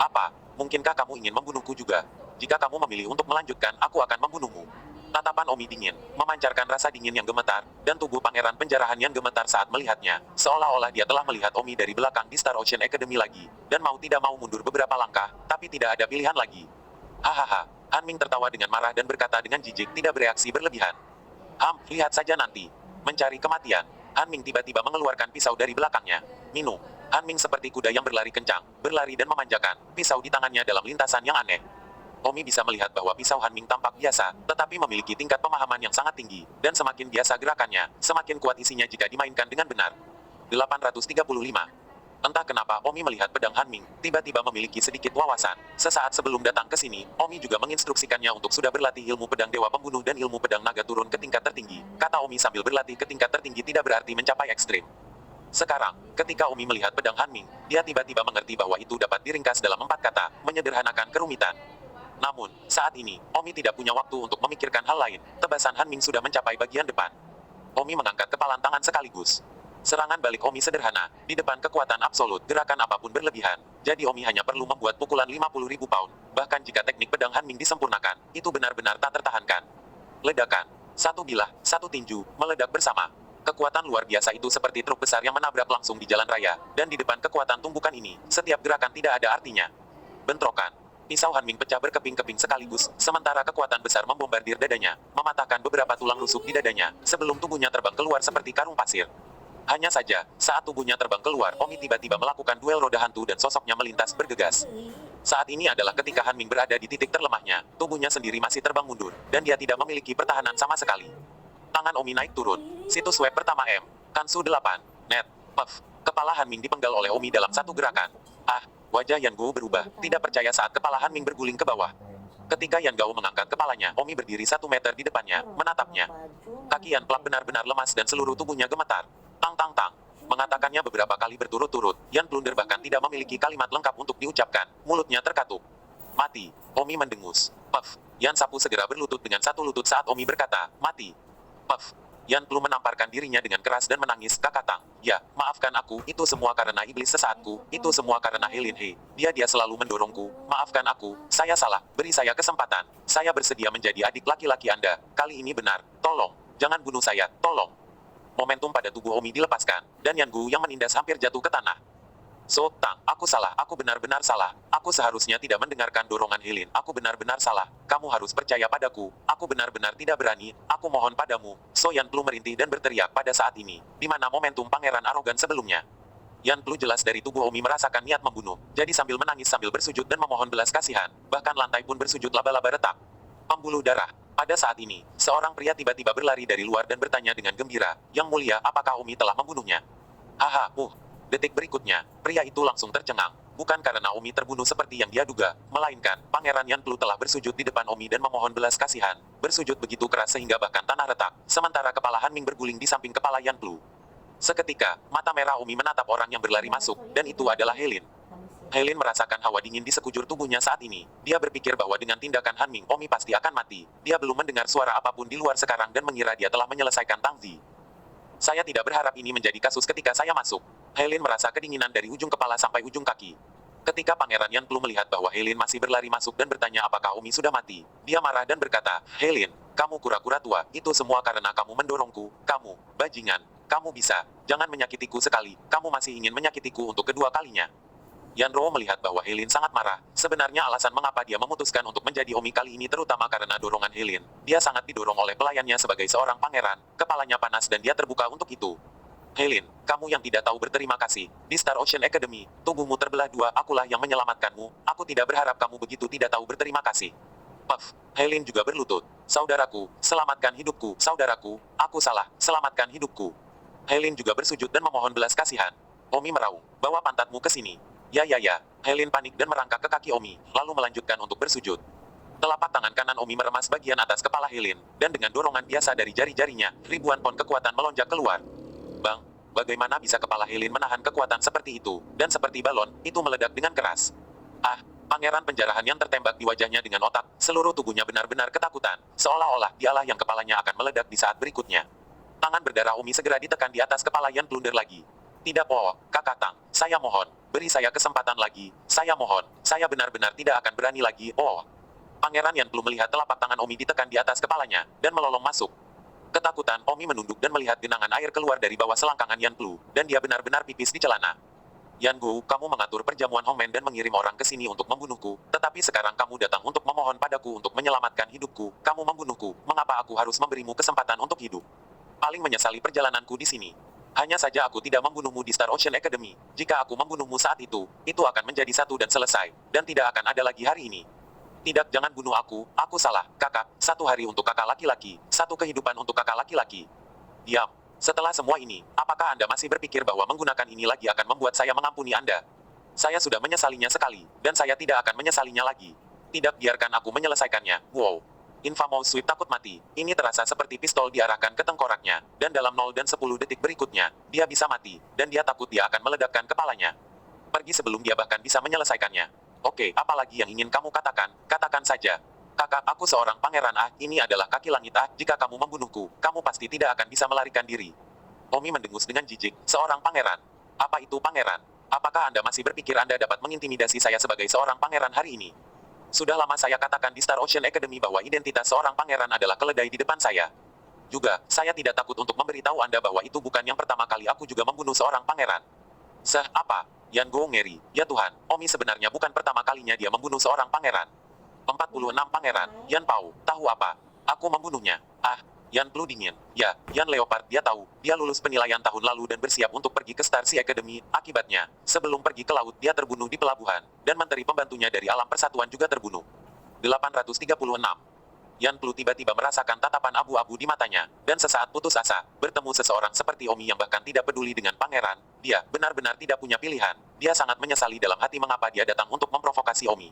Apa? Mungkinkah kamu ingin membunuhku juga? Jika kamu memilih untuk melanjutkan, aku akan membunuhmu. Tatapan Omi dingin, memancarkan rasa dingin yang gemetar, dan tubuh Pangeran Penjarahan yang gemetar saat melihatnya, seolah-olah dia telah melihat Omi dari belakang di Star Ocean Academy lagi, dan mau tidak mau mundur beberapa langkah, tapi tidak ada pilihan lagi. Hahaha, Han Ming tertawa dengan marah dan berkata dengan jijik, tidak bereaksi berlebihan. Lihat saja nanti. Mencari kematian. Han Ming tiba-tiba mengeluarkan pisau dari belakangnya. Minum. Han Ming seperti kuda yang berlari kencang, berlari dan memanjakan, pisau di tangannya dalam lintasan yang aneh. Omi bisa melihat bahwa pisau Han Ming tampak biasa, tetapi memiliki tingkat pemahaman yang sangat tinggi, dan semakin biasa gerakannya, semakin kuat isinya jika dimainkan dengan benar. 835. Entah kenapa Omi melihat pedang Hanming, tiba-tiba memiliki sedikit wawasan. Sesaat sebelum datang ke sini, Omi juga menginstruksikannya untuk sudah berlatih ilmu pedang Dewa Pembunuh dan ilmu pedang naga turun ke tingkat tertinggi. Kata Omi sambil berlatih ke tingkat tertinggi tidak berarti mencapai ekstrim. Sekarang, ketika Omi melihat pedang Hanming, dia tiba-tiba mengerti bahwa itu dapat diringkas dalam 4 kata, menyederhanakan kerumitan. Namun, saat ini, Omi tidak punya waktu untuk memikirkan hal lain. Tebasan Hanming sudah mencapai bagian depan. Omi mengangkat kepalan tangan sekaligus. Serangan balik Omi sederhana, di depan kekuatan absolut, gerakan apapun berlebihan. Jadi Omi hanya perlu membuat pukulan 50.000 pound. Bahkan jika teknik pedang Hanming disempurnakan, itu benar-benar tak tertahankan. Ledakan. Satu bilah, satu tinju, meledak bersama. Kekuatan luar biasa itu seperti truk besar yang menabrak langsung di jalan raya, dan di depan kekuatan tumbukan ini, setiap gerakan tidak ada artinya. Bentrokan. Pisau Hanming pecah berkeping-keping sekaligus, sementara kekuatan besar membombardir dadanya, mematahkan beberapa tulang rusuk di dadanya, sebelum tubuhnya terbang keluar seperti karung pasir. Hanya saja, saat tubuhnya terbang keluar, Omi tiba-tiba melakukan duel roda hantu dan sosoknya melintas bergegas. Saat ini adalah ketika Hanming berada di titik terlemahnya, tubuhnya sendiri masih terbang mundur, dan dia tidak memiliki pertahanan sama sekali. Tangan Omi naik turun. Situs web pertama M. Kansu 8. Net. Puff. Kepala Hanming dipenggal oleh Omi dalam satu gerakan. Ah, wajah Yan Gou berubah, tidak percaya saat kepala Hanming berguling ke bawah. Ketika Yan Gou mengangkat kepalanya, Omi berdiri 1 meter di depannya, menatapnya. Kaki Yan Plak benar-benar lemas dan seluruh tubuhnya gemetar. Tang tang tang. Mengatakannya beberapa kali berturut-turut, Yan Plunder bahkan tidak memiliki kalimat lengkap untuk diucapkan, mulutnya terkatup. Mati. Omi mendengus. Puff. Yan Sapu segera berlutut dengan satu lutut saat Omi berkata, mati. Puff. Yan Plu menamparkan dirinya dengan keras dan menangis, kakatang. Ya, maafkan aku, itu semua karena iblis sesaatku, itu semua karena Helin He. Dia selalu mendorongku, maafkan aku, saya salah, beri saya kesempatan. Saya bersedia menjadi adik laki-laki Anda, kali ini benar, tolong, jangan bunuh saya, tolong. Momentum pada tubuh Omi dilepaskan, dan Yan Gu yang menindas hampir jatuh ke tanah. So, Tang, aku salah, aku benar-benar salah. Aku seharusnya tidak mendengarkan dorongan Helin, aku benar-benar salah. Kamu harus percaya padaku, aku benar-benar tidak berani, aku mohon padamu. So Yan Plu merintih dan berteriak pada saat ini, di mana momentum pangeran arogan sebelumnya. Yan Plu jelas dari tubuh Omi merasakan niat membunuh, jadi sambil menangis sambil bersujud dan memohon belas kasihan, bahkan lantai pun bersujud laba-laba retak. Pembuluh darah. Pada saat ini, seorang pria tiba-tiba berlari dari luar dan bertanya dengan gembira, Yang Mulia, apakah Omi telah membunuhnya? Haha, Detik berikutnya, pria itu langsung tercengang. Bukan karena Omi terbunuh seperti yang dia duga, melainkan, Pangeran Yan Plu telah bersujud di depan Omi dan memohon belas kasihan. Bersujud begitu keras sehingga bahkan tanah retak, sementara kepala Hanming berguling di samping kepala Yan Plu. Seketika, mata merah Omi menatap orang yang berlari masuk, dan itu adalah Helin. Helin merasakan hawa dingin di sekujur tubuhnya saat ini. Dia berpikir bahwa dengan tindakan Hanming, Omi pasti akan mati. Dia belum mendengar suara apapun di luar sekarang dan mengira dia telah menyelesaikan Tang Zi. Saya tidak berharap ini menjadi kasus ketika saya masuk. Helin merasa kedinginan dari ujung kepala sampai ujung kaki. Ketika Pangeran Yan Plu melihat bahwa Helin masih berlari masuk dan bertanya apakah Omi sudah mati, dia marah dan berkata, Helin, kamu kura-kura tua, itu semua karena kamu mendorongku, kamu, bajingan, kamu bisa, jangan menyakitiku sekali, kamu masih ingin menyakitiku untuk kedua kalinya. Yan Ro melihat bahwa Helin sangat marah, sebenarnya alasan mengapa dia memutuskan untuk menjadi Omi kali ini terutama karena dorongan Helin. Dia sangat didorong oleh pelayannya sebagai seorang pangeran, kepalanya panas dan dia terbuka untuk itu. Helin, kamu yang tidak tahu berterima kasih, di Star Ocean Academy, tubuhmu terbelah dua, akulah yang menyelamatkanmu, aku tidak berharap kamu begitu tidak tahu berterima kasih. Puff, Helin juga berlutut, saudaraku, selamatkan hidupku, saudaraku, aku salah, selamatkan hidupku. Helin juga bersujud dan memohon belas kasihan. Omi meraung, bawa pantatmu ke sini. Ya. Helin panik dan merangkak ke kaki Omi, lalu melanjutkan untuk bersujud. Telapak tangan kanan Omi meremas bagian atas kepala Helin, dan dengan dorongan biasa dari jari-jarinya, ribuan pon kekuatan melonjak keluar. Bang, bagaimana bisa kepala Helin menahan kekuatan seperti itu, dan seperti balon, itu meledak dengan keras. Ah, pangeran penjarahan yang tertembak di wajahnya dengan otak, seluruh tubuhnya benar-benar ketakutan, seolah-olah dialah yang kepalanya akan meledak di saat berikutnya. Tangan berdarah Omi segera ditekan di atas kepala Yan Plunder lagi. Tidak kakak Tang, saya mohon, beri saya kesempatan lagi, saya mohon, saya benar-benar tidak akan berani lagi, Pangeran Yan Plu melihat telapak tangan Omi ditekan di atas kepalanya, dan melolong masuk. Ketakutan, Omi menunduk dan melihat genangan air keluar dari bawah selangkangan Yan Plu, dan dia benar-benar pipis di celana. Yan Gu, kamu mengatur perjamuan Hongmen dan mengirim orang ke sini untuk membunuhku, tetapi sekarang kamu datang untuk memohon padaku untuk menyelamatkan hidupku, kamu membunuhku, mengapa aku harus memberimu kesempatan untuk hidup? Paling menyesali perjalananku di sini. Hanya saja aku tidak membunuhmu di Star Ocean Academy. Jika aku membunuhmu saat itu akan menjadi satu dan selesai, dan tidak akan ada lagi hari ini. Tidak, jangan bunuh aku salah, kakak, satu hari untuk kakak laki-laki, satu kehidupan untuk kakak laki-laki. Diam. Setelah semua ini, apakah Anda masih berpikir bahwa menggunakan ini lagi akan membuat saya mengampuni Anda? Saya sudah menyesalinya sekali, dan saya tidak akan menyesalinya lagi. Tidak, biarkan aku menyelesaikannya. Wow. Infamous Sweep takut mati. Ini terasa seperti pistol diarahkan ke tengkoraknya, dan dalam 0 dan 10 detik berikutnya, dia bisa mati, dan dia takut dia akan meledakkan kepalanya. Pergi sebelum dia bahkan bisa menyelesaikannya. Oke, apalagi yang ingin kamu katakan? Katakan saja. Kakak, aku seorang pangeran ini adalah kaki langit jika kamu membunuhku, kamu pasti tidak akan bisa melarikan diri. Omi mendengus dengan jijik, seorang pangeran. Apa itu pangeran? Apakah Anda masih berpikir Anda dapat mengintimidasi saya sebagai seorang pangeran hari ini? Sudah lama saya katakan di Star Ocean Academy bahwa identitas seorang pangeran adalah keledai di depan saya. Juga, saya tidak takut untuk memberitahu Anda bahwa itu bukan yang pertama kali aku juga membunuh seorang pangeran. Apa? Yan Go ngeri, ya Tuhan, Omi sebenarnya bukan pertama kalinya dia membunuh seorang pangeran. 46 pangeran, Yan Pao, tahu apa? Aku membunuhnya. Yan Blue dingin. Ya, Yan Leopard, dia tahu. Dia lulus penilaian tahun lalu dan bersiap untuk pergi ke Star Sea Academy. Akibatnya, sebelum pergi ke laut dia terbunuh di pelabuhan, dan menteri pembantunya dari Alam Persatuan juga terbunuh. 836. Yan Blue tiba-tiba merasakan tatapan abu-abu di matanya, dan sesaat putus asa, bertemu seseorang seperti Omi yang bahkan tidak peduli dengan pangeran. Dia benar-benar tidak punya pilihan. Dia sangat menyesali dalam hati mengapa dia datang untuk memprovokasi Omi.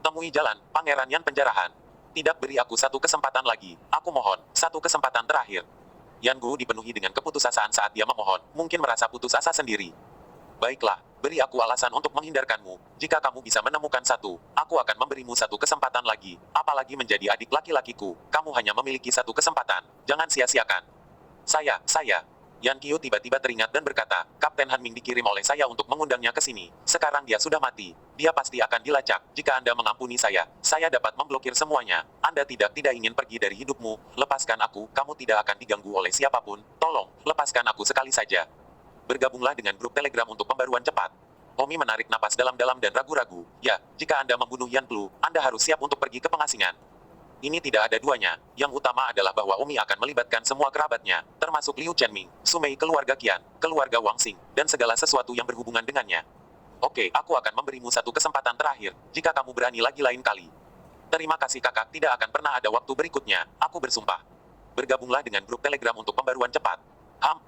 Temui jalan, Pangeran Yan penjarahan. Tidak, beri aku satu kesempatan lagi. Aku mohon, satu kesempatan terakhir. Yan Gu dipenuhi dengan keputusasaan saat dia memohon, mungkin merasa putus asa sendiri. Baiklah, beri aku alasan untuk menghindarkanmu. Jika kamu bisa menemukan satu, aku akan memberimu satu kesempatan lagi. Apalagi menjadi adik laki-lakiku, kamu hanya memiliki satu kesempatan. Jangan sia-siakan. Saya. Yan Qiu tiba-tiba teringat dan berkata, Kapten Han Ming dikirim oleh saya untuk mengundangnya ke sini. Sekarang dia sudah mati. Dia pasti akan dilacak. Jika Anda mengampuni saya dapat memblokir semuanya. Anda tidak ingin pergi dari hidupmu. Lepaskan aku, kamu tidak akan diganggu oleh siapapun. Tolong, lepaskan aku sekali saja. Bergabunglah dengan grup Telegram untuk pembaruan cepat. Omi menarik napas dalam-dalam dan ragu-ragu. Ya, jika Anda membunuh Yan Blue, Anda harus siap untuk pergi ke pengasingan. Ini tidak ada duanya. Yang utama adalah bahwa Omi akan melibatkan semua kerabatnya, termasuk Liu Chenming, Sumei keluarga Qian, keluarga Wang Xing, dan segala sesuatu yang berhubungan dengannya. Oke, aku akan memberimu satu kesempatan terakhir, jika kamu berani lagi lain kali. Terima kasih kakak, tidak akan pernah ada waktu berikutnya, aku bersumpah. Bergabunglah dengan grup Telegram untuk pembaruan cepat.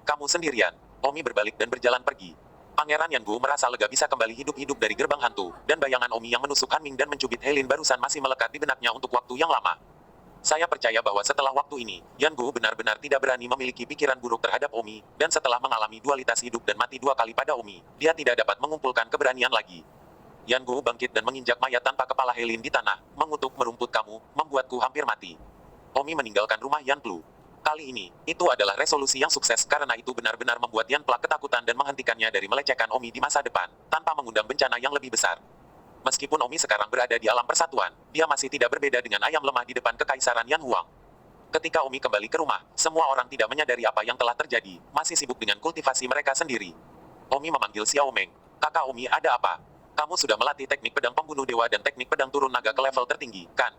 Kamu sendirian. Omi berbalik dan berjalan pergi. Pangeran Yan Gu merasa lega bisa kembali hidup-hidup dari gerbang hantu, dan bayangan Omi yang menusuk Han Ming dan mencubit Helin barusan masih melekat di benaknya untuk waktu yang lama. Saya percaya bahwa setelah waktu ini, Yan Gu benar-benar tidak berani memiliki pikiran buruk terhadap Omi, dan setelah mengalami dualitas hidup dan mati 2 kali pada Omi, dia tidak dapat mengumpulkan keberanian lagi. Yan Gu bangkit dan menginjak mayat tanpa kepala Helin di tanah, mengutuk merumput kamu, membuatku hampir mati. Omi meninggalkan rumah Yan Plu. Kali ini, itu adalah resolusi yang sukses karena itu benar-benar membuat Yan Plak ketakutan dan menghentikannya dari melecehkan Omi di masa depan, tanpa mengundang bencana yang lebih besar. Meskipun Omi sekarang berada di alam persatuan, dia masih tidak berbeda dengan ayam lemah di depan kekaisaran Yan Huang. Ketika Omi kembali ke rumah, semua orang tidak menyadari apa yang telah terjadi, masih sibuk dengan kultivasi mereka sendiri. Omi memanggil Xiao Meng. Kakak Omi, ada apa? Kamu sudah melatih teknik pedang pembunuh dewa dan teknik pedang turun naga ke level tertinggi, kan?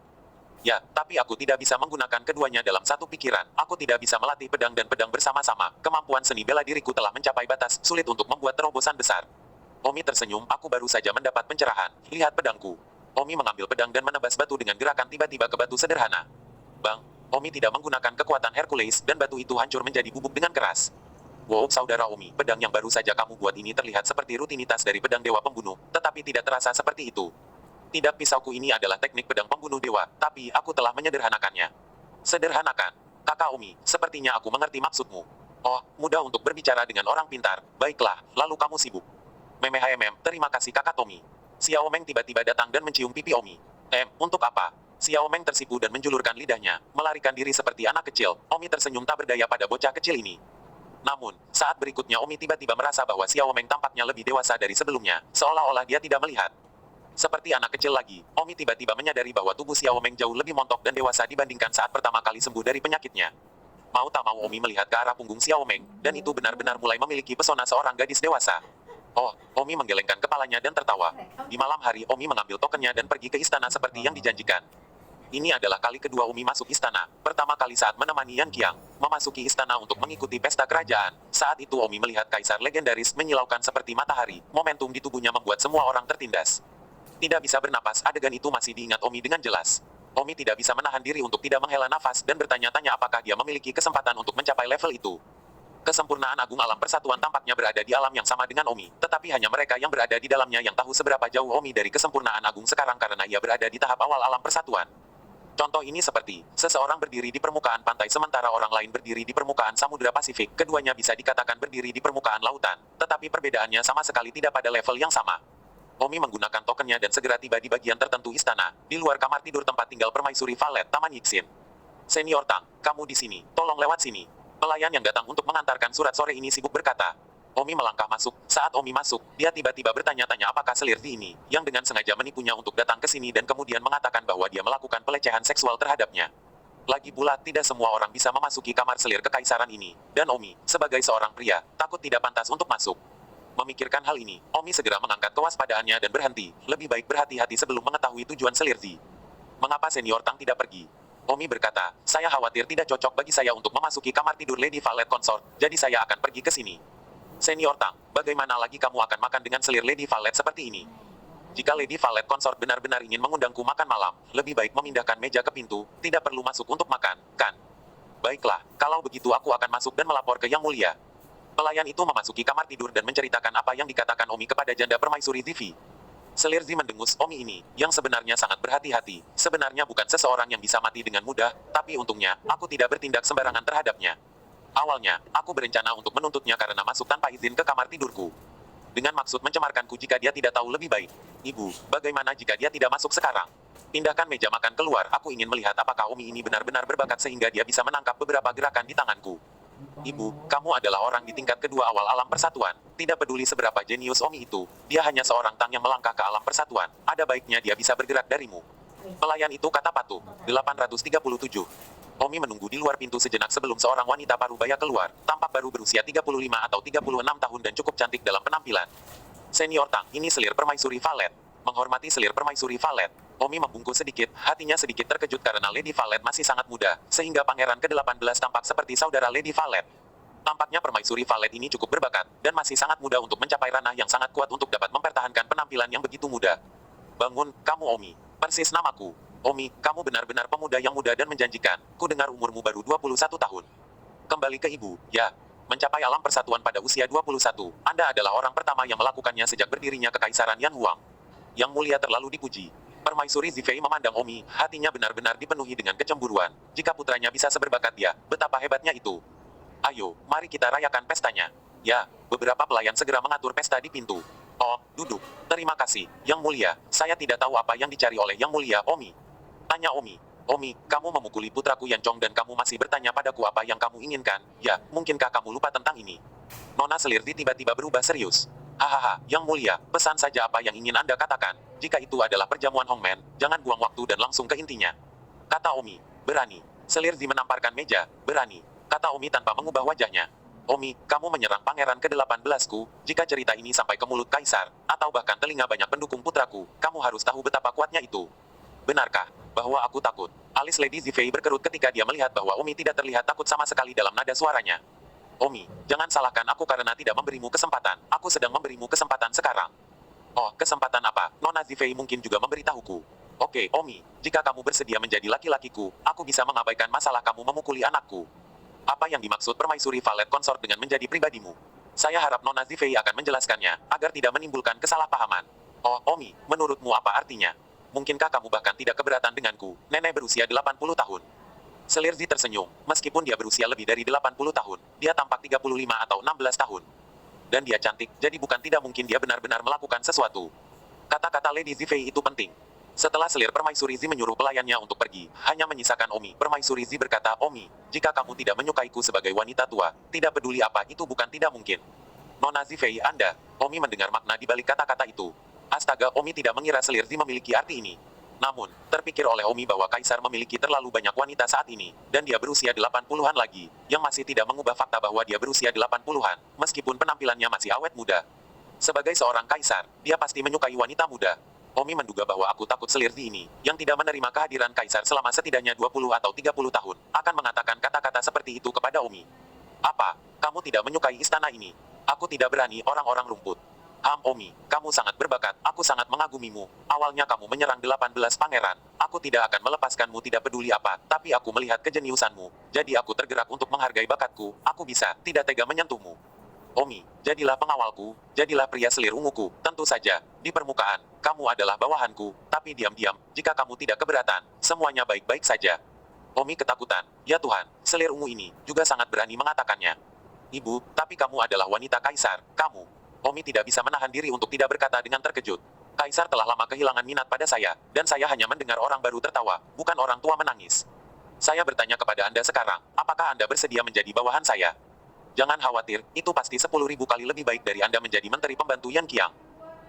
Ya, tapi aku tidak bisa menggunakan keduanya dalam satu pikiran. Aku tidak bisa melatih pedang dan pedang bersama-sama. Kemampuan seni bela diriku telah mencapai batas, sulit untuk membuat terobosan besar. Omi tersenyum, aku baru saja mendapat pencerahan. Lihat pedangku. Omi mengambil pedang dan menebas batu dengan gerakan tiba-tiba ke batu sederhana. Bang, Omi tidak menggunakan kekuatan Hercules dan batu itu hancur menjadi bubuk dengan keras. Wow, saudara Omi, pedang yang baru saja kamu buat ini terlihat seperti rutinitas dari pedang dewa pembunuh, tetapi tidak terasa seperti itu. Tidak, pisauku ini adalah teknik pedang pembunuh dewa, tapi aku telah menyederhanakannya. Sederhanakan? Kakak Omi, sepertinya aku mengerti maksudmu. Oh, mudah untuk berbicara dengan orang pintar. Baiklah, lalu kamu sibuk. Terima kasih kakak Tommy. Xiao Meng tiba-tiba datang dan mencium pipi Omi. Untuk apa? Xiao Meng tersipu dan menjulurkan lidahnya, melarikan diri seperti anak kecil. Omi tersenyum tak berdaya pada bocah kecil ini. Namun, saat berikutnya Omi tiba-tiba merasa bahwa Xiao Meng tampaknya lebih dewasa dari sebelumnya, seolah-olah dia tidak melihat. Seperti anak kecil lagi, Omi tiba-tiba menyadari bahwa tubuh Xiao Meng jauh lebih montok dan dewasa dibandingkan saat pertama kali sembuh dari penyakitnya. Mau tak mau Omi melihat ke arah punggung Xiao Meng, dan itu benar-benar mulai memiliki pesona seorang gadis dewasa. Oh, Omi menggelengkan kepalanya dan tertawa. Di malam hari Omi mengambil tokennya dan pergi ke istana seperti yang dijanjikan. Ini adalah kali kedua Omi masuk istana, pertama kali saat menemani Yan Qiang, memasuki istana untuk mengikuti pesta kerajaan. Saat itu Omi melihat kaisar legendaris menyilaukan seperti matahari, momentum di tubuhnya membuat semua orang tertindas. Tidak bisa bernapas, adegan itu masih diingat Omi dengan jelas. Omi tidak bisa menahan diri untuk tidak menghela nafas dan bertanya-tanya apakah dia memiliki kesempatan untuk mencapai level itu. Kesempurnaan agung alam persatuan tampaknya berada di alam yang sama dengan Omi, tetapi hanya mereka yang berada di dalamnya yang tahu seberapa jauh Omi dari kesempurnaan agung sekarang karena ia berada di tahap awal alam persatuan. Contoh ini seperti, seseorang berdiri di permukaan pantai sementara orang lain berdiri di permukaan Samudra Pasifik, keduanya bisa dikatakan berdiri di permukaan lautan, tetapi perbedaannya sama sekali tidak pada level yang sama. Omi menggunakan tokennya dan segera tiba di bagian tertentu istana, di luar kamar tidur tempat tinggal permaisuri Valet Taman Yixin. Senior Tang, kamu di sini, tolong lewat sini. Pelayan yang datang untuk mengantarkan surat sore ini sibuk berkata. Omi melangkah masuk. Saat Omi masuk, dia tiba-tiba bertanya-tanya apakah Selirdi ini, yang dengan sengaja menipunya untuk datang ke sini dan kemudian mengatakan bahwa dia melakukan pelecehan seksual terhadapnya. Lagi pula, tidak semua orang bisa memasuki kamar selir kekaisaran ini, dan Omi, sebagai seorang pria, takut tidak pantas untuk masuk. Memikirkan hal ini, Omi segera mengangkat kewaspadaannya dan berhenti, lebih baik berhati-hati sebelum mengetahui tujuan Selirdi. Mengapa Senior Tang tidak pergi? Omi berkata, saya khawatir tidak cocok bagi saya untuk memasuki kamar tidur Lady Valet Consort, jadi saya akan pergi ke sini. Senior Tang, bagaimana lagi kamu akan makan dengan selir Lady Valet seperti ini? Jika Lady Valet Consort benar-benar ingin mengundangku makan malam, lebih baik memindahkan meja ke pintu, tidak perlu masuk untuk makan, kan? Baiklah, kalau begitu aku akan masuk dan melapor ke Yang Mulia. Pelayan itu memasuki kamar tidur dan menceritakan apa yang dikatakan Omi kepada janda permaisuri Zivi. Selirzi mendengus Omi ini, yang sebenarnya sangat berhati-hati, sebenarnya bukan seseorang yang bisa mati dengan mudah, tapi untungnya, aku tidak bertindak sembarangan terhadapnya. Awalnya, aku berencana untuk menuntutnya karena masuk tanpa izin ke kamar tidurku. Dengan maksud mencemarkanku jika dia tidak tahu lebih baik. Ibu, bagaimana jika dia tidak masuk sekarang? Pindahkan meja makan keluar, aku ingin melihat apakah Omi ini benar-benar berbakat sehingga dia bisa menangkap beberapa gerakan di tanganku. Ibu, kamu adalah orang di tingkat kedua awal alam persatuan. Tidak peduli seberapa jenius Omi itu, dia hanya seorang tang yang melangkah ke alam persatuan. Ada baiknya dia bisa bergerak darimu. Pelayan itu kata patuh. 837. Omi menunggu di luar pintu sejenak sebelum seorang wanita parubaya keluar. Tampak baru berusia 35 atau 36 tahun dan cukup cantik dalam penampilan. Senior Tang, ini selir permaisuri Valet. Menghormati selir permaisuri Valet. Omi membungkuk sedikit, hatinya sedikit terkejut karena Lady Valet masih sangat muda, sehingga pangeran ke-18 tampak seperti saudara Lady Valet. Tampaknya permaisuri Valet ini cukup berbakat, dan masih sangat muda untuk mencapai ranah yang sangat kuat untuk dapat mempertahankan penampilan yang begitu muda. Bangun, kamu Omi. Persis namaku. Omi, kamu benar-benar pemuda yang muda dan menjanjikan. Ku dengar umurmu baru 21 tahun. Kembali ke ibu, ya. Mencapai alam persatuan pada usia 21, Anda adalah orang pertama yang melakukannya sejak berdirinya Kekaisaran Yan Huang. Yang mulia terlalu dipuji. Permaisuri Zifei memandang Omi, hatinya benar-benar dipenuhi dengan kecemburuan. Jika putranya bisa seberbakat dia, betapa hebatnya itu. Ayo, mari kita rayakan pestanya. Ya, beberapa pelayan segera mengatur pesta di pintu. Oh, duduk. Terima kasih, Yang Mulia. Saya tidak tahu apa yang dicari oleh Yang Mulia, Omi. Tanya Omi. Omi, kamu memukuli putraku Yancong dan kamu masih bertanya padaku apa yang kamu inginkan. Ya, mungkinkah kamu lupa tentang ini? Nona Selirdi tiba-tiba berubah serius. Hahaha, Yang Mulia, pesan saja apa yang ingin Anda katakan. Jika itu adalah perjamuan Hongmen, jangan buang waktu dan langsung ke intinya. Kata Omi, berani. Selirdi menamparkan meja, berani. Kata Omi tanpa mengubah wajahnya. Omi, kamu menyerang pangeran ke-18ku, jika cerita ini sampai ke mulut kaisar, atau bahkan telinga banyak pendukung putraku, kamu harus tahu betapa kuatnya itu. Benarkah, bahwa aku takut? Alis Lady Zifei berkerut ketika dia melihat bahwa Omi tidak terlihat takut sama sekali dalam nada suaranya. Omi, jangan salahkan aku karena tidak memberimu kesempatan, aku sedang memberimu kesempatan sekarang. Oh, kesempatan apa? Nona Zifei mungkin juga memberitahuku. Oke, Omi, jika kamu bersedia menjadi laki-lakiku, aku bisa mengabaikan masalah kamu memukuli anakku. Apa yang dimaksud permaisuri Valet Consort dengan menjadi pribadimu? Saya harap Nona Zifei akan menjelaskannya, agar tidak menimbulkan kesalahpahaman. Oh, Omi, menurutmu apa artinya? Mungkinkah kamu bahkan tidak keberatan denganku, nenek berusia 80 tahun? Selirzi tersenyum, meskipun dia berusia lebih dari 80 tahun, dia tampak 35 atau 16 tahun. Dan dia cantik, jadi bukan tidak mungkin dia benar-benar melakukan sesuatu. Kata-kata Lady Zifei itu penting. Setelah selir permaisuri Zi menyuruh pelayannya untuk pergi, hanya menyisakan Omi. Permaisuri Zi berkata, Omi, jika kamu tidak menyukaiku sebagai wanita tua, tidak peduli apa itu bukan tidak mungkin. Nona Zifei Anda, Omi mendengar makna di balik kata-kata itu. Astaga, Omi tidak mengira selir Zi memiliki arti ini. Namun, terpikir oleh Omi bahwa Kaisar memiliki terlalu banyak wanita saat ini, dan dia berusia 80-an lagi, yang masih tidak mengubah fakta bahwa dia berusia 80-an, meskipun penampilannya masih awet muda. Sebagai seorang Kaisar, dia pasti menyukai wanita muda. Omi menduga bahwa aku takut Selirdi ini, yang tidak menerima kehadiran Kaisar selama setidaknya 20 atau 30 tahun, akan mengatakan kata-kata seperti itu kepada Omi. Apa? Kamu tidak menyukai istana ini? Aku tidak berani orang-orang rumput. Omi, kamu sangat berbakat, aku sangat mengagumimu. Awalnya kamu menyerang 18 pangeran. Aku tidak akan melepaskanmu tidak peduli apa, tapi aku melihat kejeniusanmu. Jadi aku tergerak untuk menghargai bakatku, aku bisa, tidak tega menyentuhmu. Omi, jadilah pengawalku, jadilah pria selir unguku, tentu saja, di permukaan, kamu adalah bawahanku, tapi diam-diam, jika kamu tidak keberatan, semuanya baik-baik saja. Omi ketakutan, ya Tuhan, selir ungu ini, juga sangat berani mengatakannya. Ibu, tapi kamu adalah wanita kaisar, kamu. Omi tidak bisa menahan diri untuk tidak berkata dengan terkejut. Kaisar telah lama kehilangan minat pada saya, dan saya hanya mendengar orang baru tertawa, bukan orang tua menangis. Saya bertanya kepada Anda sekarang, apakah Anda bersedia menjadi bawahan saya? Jangan khawatir, itu pasti 10.000 kali lebih baik dari Anda menjadi menteri pembantu Yan Qiang.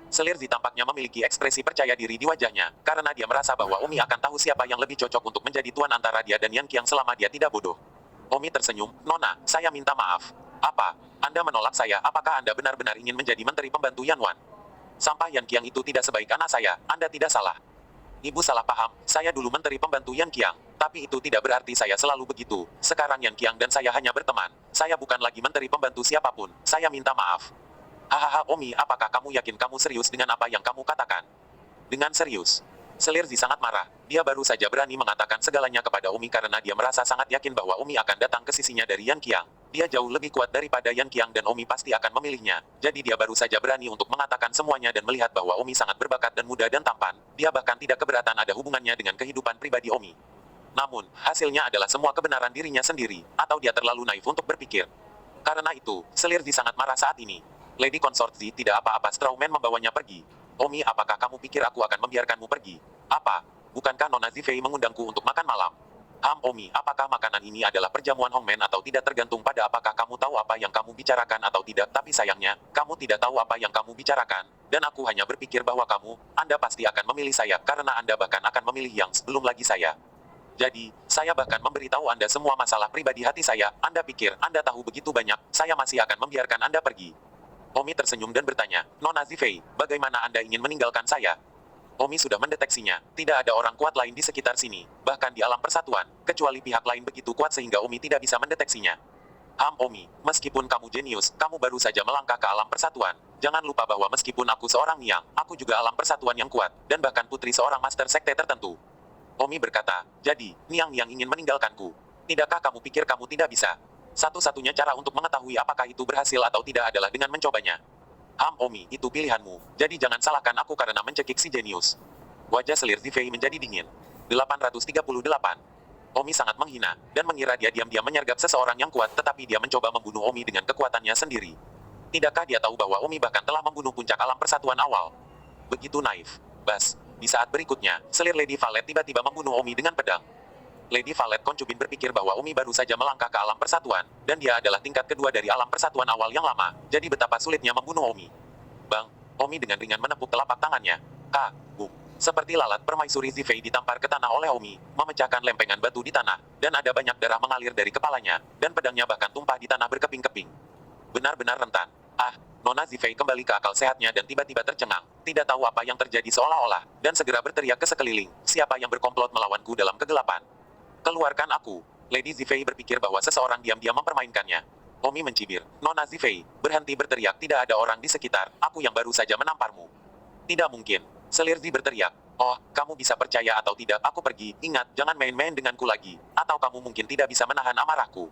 Selir tampaknya memiliki ekspresi percaya diri di wajahnya, karena dia merasa bahwa Omi akan tahu siapa yang lebih cocok untuk menjadi tuan antara dia dan Yan Qiang selama dia tidak bodoh. Omi tersenyum, Nona, saya minta maaf. Apa? Anda menolak saya, apakah Anda benar-benar ingin menjadi menteri pembantu Yan Wan? Sampah Yan Qiang itu tidak sebaik anak saya, Anda tidak salah. Ibu salah paham, saya dulu menteri pembantu Yan Qiang, tapi itu tidak berarti saya selalu begitu. Sekarang Yan Qiang dan saya hanya berteman. Saya bukan lagi menteri pembantu siapapun, saya minta maaf. Hahaha Omi, apakah kamu yakin kamu serius dengan apa yang kamu katakan? Dengan serius. Selir sangat marah. Dia baru saja berani mengatakan segalanya kepada Omi karena dia merasa sangat yakin bahwa Omi akan datang ke sisinya dari Yan Qiang. Dia jauh lebih kuat daripada Yan Qiang dan Omi pasti akan memilihnya. Jadi dia baru saja berani untuk mengatakan semuanya dan melihat bahwa Omi sangat berbakat dan muda dan tampan. Dia bahkan tidak keberatan ada hubungannya dengan kehidupan pribadi Omi. Namun, hasilnya adalah semua kebenaran dirinya sendiri, atau dia terlalu naif untuk berpikir. Karena itu, Selir sangat marah saat ini. Lady Consort Z tidak apa-apa Strawman membawanya pergi. Omi, apakah kamu pikir aku akan membiarkanmu pergi? Apa? Bukankah Nona Zifei mengundangku untuk makan malam? Omi, apakah makanan ini adalah perjamuan Hongmen atau tidak tergantung pada apakah kamu tahu apa yang kamu bicarakan atau tidak, tapi sayangnya, kamu tidak tahu apa yang kamu bicarakan, dan aku hanya berpikir bahwa Anda pasti akan memilih saya karena Anda bahkan akan memilih yang sebelum lagi saya. Jadi, saya bahkan memberitahu Anda semua masalah pribadi hati saya, Anda pikir Anda tahu begitu banyak, saya masih akan membiarkan Anda pergi. Omi tersenyum dan bertanya, Nona Zifei, bagaimana Anda ingin meninggalkan saya? Omi sudah mendeteksinya, tidak ada orang kuat lain di sekitar sini, bahkan di alam persatuan, kecuali pihak lain begitu kuat sehingga Omi tidak bisa mendeteksinya. Omi, meskipun kamu jenius, kamu baru saja melangkah ke alam persatuan. Jangan lupa bahwa meskipun aku seorang Niang, aku juga alam persatuan yang kuat, dan bahkan putri seorang master sekte tertentu. Omi berkata, jadi, Niang ingin meninggalkanku. Tidakkah kamu pikir kamu tidak bisa? Satu-satunya cara untuk mengetahui apakah itu berhasil atau tidak adalah dengan mencobanya. Omi, itu pilihanmu. Jadi jangan salahkan aku karena mencekik si jenius. Wajah Selir Zifei menjadi dingin. 838. Omi sangat menghina, dan mengira dia diam-diam menyergap seseorang yang kuat tetapi dia mencoba membunuh Omi dengan kekuatannya sendiri. Tidakkah dia tahu bahwa Omi bahkan telah membunuh puncak alam persatuan awal? Begitu naif. Bas, di saat berikutnya, selir Lady Valet tiba-tiba membunuh Omi dengan pedang. Lady Valet Concubin berpikir bahwa Omi baru saja melangkah ke alam persatuan, dan dia adalah tingkat kedua dari alam persatuan awal yang lama, jadi betapa sulitnya membunuh Omi. Bang, Omi dengan ringan menepuk telapak tangannya. Bum. Seperti lalat permaisuri Zifei ditampar ke tanah oleh Omi, memecahkan lempengan batu di tanah, dan ada banyak darah mengalir dari kepalanya, dan pedangnya bahkan tumpah di tanah berkeping-keping. Benar-benar rentan. Nona Zifei kembali ke akal sehatnya dan tiba-tiba tercengang, tidak tahu apa yang terjadi seolah-olah, dan segera berteriak ke sekeliling, siapa yang berkomplot melawanku dalam kegelapan? Keluarkan aku. Lady Zifei berpikir bahwa seseorang diam-diam mempermainkannya. Omi mencibir, Nona Zifei, berhenti berteriak, tidak ada orang di sekitar, aku yang baru saja menamparmu. Tidak mungkin. Selir Zi berteriak, oh, kamu bisa percaya atau tidak, aku pergi, ingat, jangan main-main denganku lagi, atau kamu mungkin tidak bisa menahan amarahku.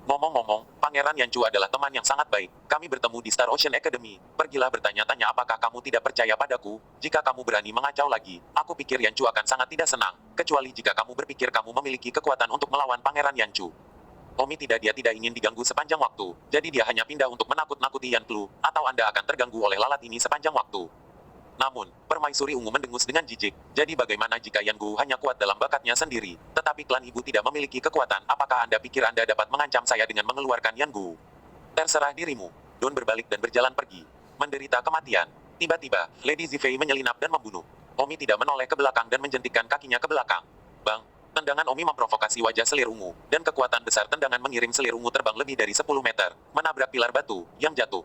Ngomong-ngomong, Pangeran Yanchu adalah teman yang sangat baik. Kami bertemu di Star Ocean Academy. Pergilah bertanya-tanya apakah kamu tidak percaya padaku. Jika kamu berani mengacau lagi, aku pikir Yanchu akan sangat tidak senang. Kecuali jika kamu berpikir kamu memiliki kekuatan untuk melawan Pangeran Yanchu. Omi dia tidak ingin diganggu sepanjang waktu. Jadi dia hanya pindah untuk menakut-nakuti Yan Plu, atau Anda akan terganggu oleh lalat ini sepanjang waktu. Namun, permaisuri ungu mendengus dengan jijik. Jadi bagaimana jika Yan Gu hanya kuat dalam bakatnya sendiri, tetapi klan ibu tidak memiliki kekuatan, apakah Anda pikir Anda dapat mengancam saya dengan mengeluarkan Yan Gu? Terserah dirimu. Don berbalik dan berjalan pergi. Menderita kematian. Tiba-tiba, Lady Zifei menyelinap dan membunuh. Omi tidak menoleh ke belakang dan menjentikkan kakinya ke belakang. Bang! Tendangan Omi memprovokasi wajah selir ungu, dan kekuatan besar tendangan mengirim selir ungu terbang lebih dari 10 meter, menabrak pilar batu, yang jatuh.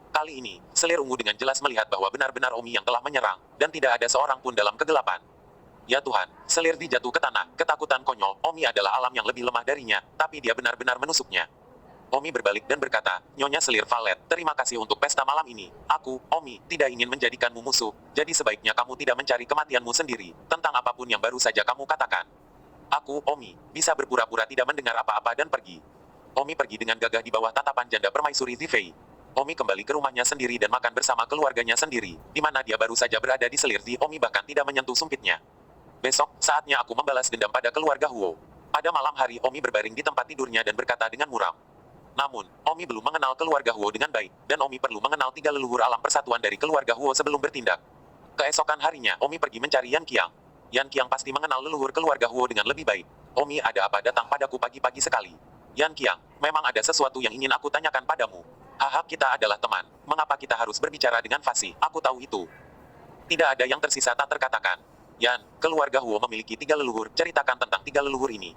Kali ini, selir ungu dengan jelas melihat bahwa benar-benar Omi yang telah menyerang, dan tidak ada seorang pun dalam kegelapan. Ya Tuhan, selir jatuh ke tanah, ketakutan konyol, Omi adalah alam yang lebih lemah darinya, tapi dia benar-benar menusuknya. Omi berbalik dan berkata, Nyonya Selir Valet, terima kasih untuk pesta malam ini. Aku, Omi, tidak ingin menjadikanmu musuh, jadi sebaiknya kamu tidak mencari kematianmu sendiri, tentang apapun yang baru saja kamu katakan. Aku, Omi, bisa berpura-pura tidak mendengar apa-apa dan pergi. Omi pergi dengan gagah di bawah tatapan janda permaisuri Zifei. Omi kembali ke rumahnya sendiri dan makan bersama keluarganya sendiri, di mana dia baru saja berada di selir di Omi bahkan tidak menyentuh sumpitnya. Besok, saatnya aku membalas dendam pada keluarga Huo. Pada malam hari Omi berbaring di tempat tidurnya dan berkata dengan muram. Namun, Omi belum mengenal keluarga Huo dengan baik, dan Omi perlu mengenal 3 leluhur alam persatuan dari keluarga Huo sebelum bertindak. Keesokan harinya, Omi pergi mencari Yan Qiang. Yan Qiang pasti mengenal leluhur keluarga Huo dengan lebih baik. Omi, ada apa datang padaku pagi-pagi sekali? Yan Qiang, memang ada sesuatu yang ingin aku tanyakan padamu. Haha, kita adalah teman. Mengapa kita harus berbicara dengan fasih? Aku tahu itu. Tidak ada yang tersisa tak terkatakan. Yan, keluarga Huo memiliki 3 leluhur. Ceritakan tentang 3 leluhur ini.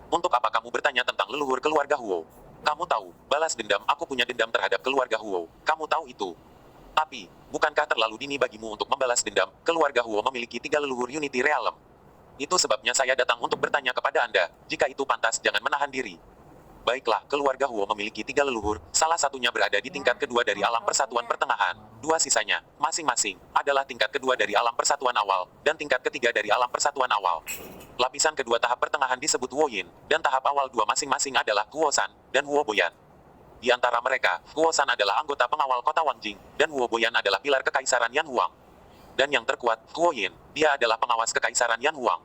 Untuk apa kamu bertanya tentang leluhur keluarga Huo? Kamu tahu, balas dendam, aku punya dendam terhadap keluarga Huo. Kamu tahu itu. Tapi, bukankah terlalu dini bagimu untuk membalas dendam? Keluarga Huo memiliki 3 leluhur Unity Realm. Itu sebabnya saya datang untuk bertanya kepada Anda. Jika itu pantas, jangan menahan diri. Baiklah, keluarga Huo memiliki 3 leluhur, salah satunya berada di tingkat kedua dari alam persatuan pertengahan. 2 sisanya, masing-masing, adalah tingkat kedua dari alam persatuan awal, dan tingkat ketiga dari alam persatuan awal. Lapisan kedua tahap pertengahan disebut Huo Yin, dan tahap awal 2 masing-masing adalah Huo San dan Huo Boyan. Di antara mereka, Huo San adalah anggota pengawal kota Wangjing, dan Huo Boyan adalah pilar kekaisaran Yan Huang. Dan yang terkuat, Huo Yin, dia adalah pengawas kekaisaran Yan Huang.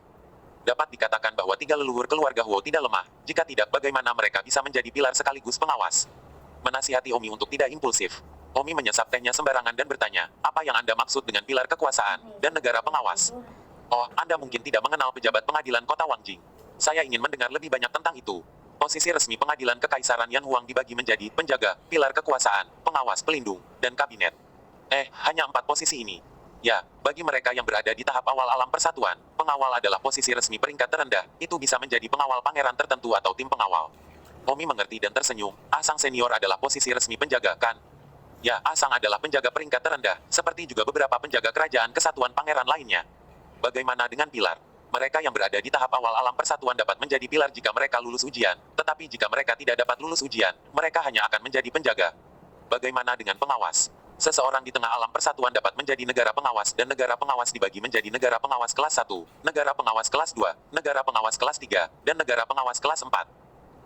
Dapat dikatakan bahwa 3 leluhur keluarga Huo tidak lemah, jika tidak bagaimana mereka bisa menjadi pilar sekaligus pengawas. Menasihati Omi untuk tidak impulsif. Omi menyesap tehnya sembarangan dan bertanya, apa yang Anda maksud dengan pilar kekuasaan dan negara pengawas? Oh, Anda mungkin tidak mengenal pejabat pengadilan kota Wangjing. Saya ingin mendengar lebih banyak tentang itu. Posisi resmi pengadilan kekaisaran Yan Huang dibagi menjadi penjaga, pilar kekuasaan, pengawas pelindung, dan kabinet. Hanya 4 posisi ini. Ya, bagi mereka yang berada di tahap awal alam persatuan, pengawal adalah posisi resmi peringkat terendah, itu bisa menjadi pengawal pangeran tertentu atau tim pengawal. Omi mengerti dan tersenyum, Asang senior adalah posisi resmi penjaga, kan? Ya, Asang adalah penjaga peringkat terendah, seperti juga beberapa penjaga kerajaan kesatuan pangeran lainnya. Bagaimana dengan pilar? Mereka yang berada di tahap awal alam persatuan dapat menjadi pilar jika mereka lulus ujian, tetapi jika mereka tidak dapat lulus ujian, mereka hanya akan menjadi penjaga. Bagaimana dengan pengawas? Seseorang di tengah alam persatuan dapat menjadi negara pengawas dan negara pengawas dibagi menjadi negara pengawas kelas 1, negara pengawas kelas 2, negara pengawas kelas 3, dan negara pengawas kelas 4.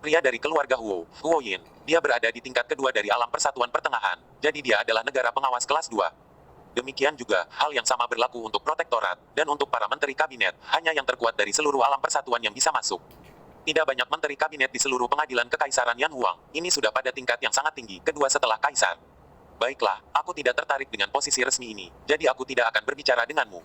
Pria dari keluarga Huo, Huo Yin, dia berada di tingkat kedua dari alam persatuan pertengahan, jadi dia adalah negara pengawas kelas 2. Demikian juga, hal yang sama berlaku untuk protektorat, dan untuk para menteri kabinet, hanya yang terkuat dari seluruh alam persatuan yang bisa masuk. Tidak banyak menteri kabinet di seluruh pengadilan kekaisaran Yan Huang, ini sudah pada tingkat yang sangat tinggi, kedua setelah kaisar. Baiklah, aku tidak tertarik dengan posisi resmi ini, jadi aku tidak akan berbicara denganmu.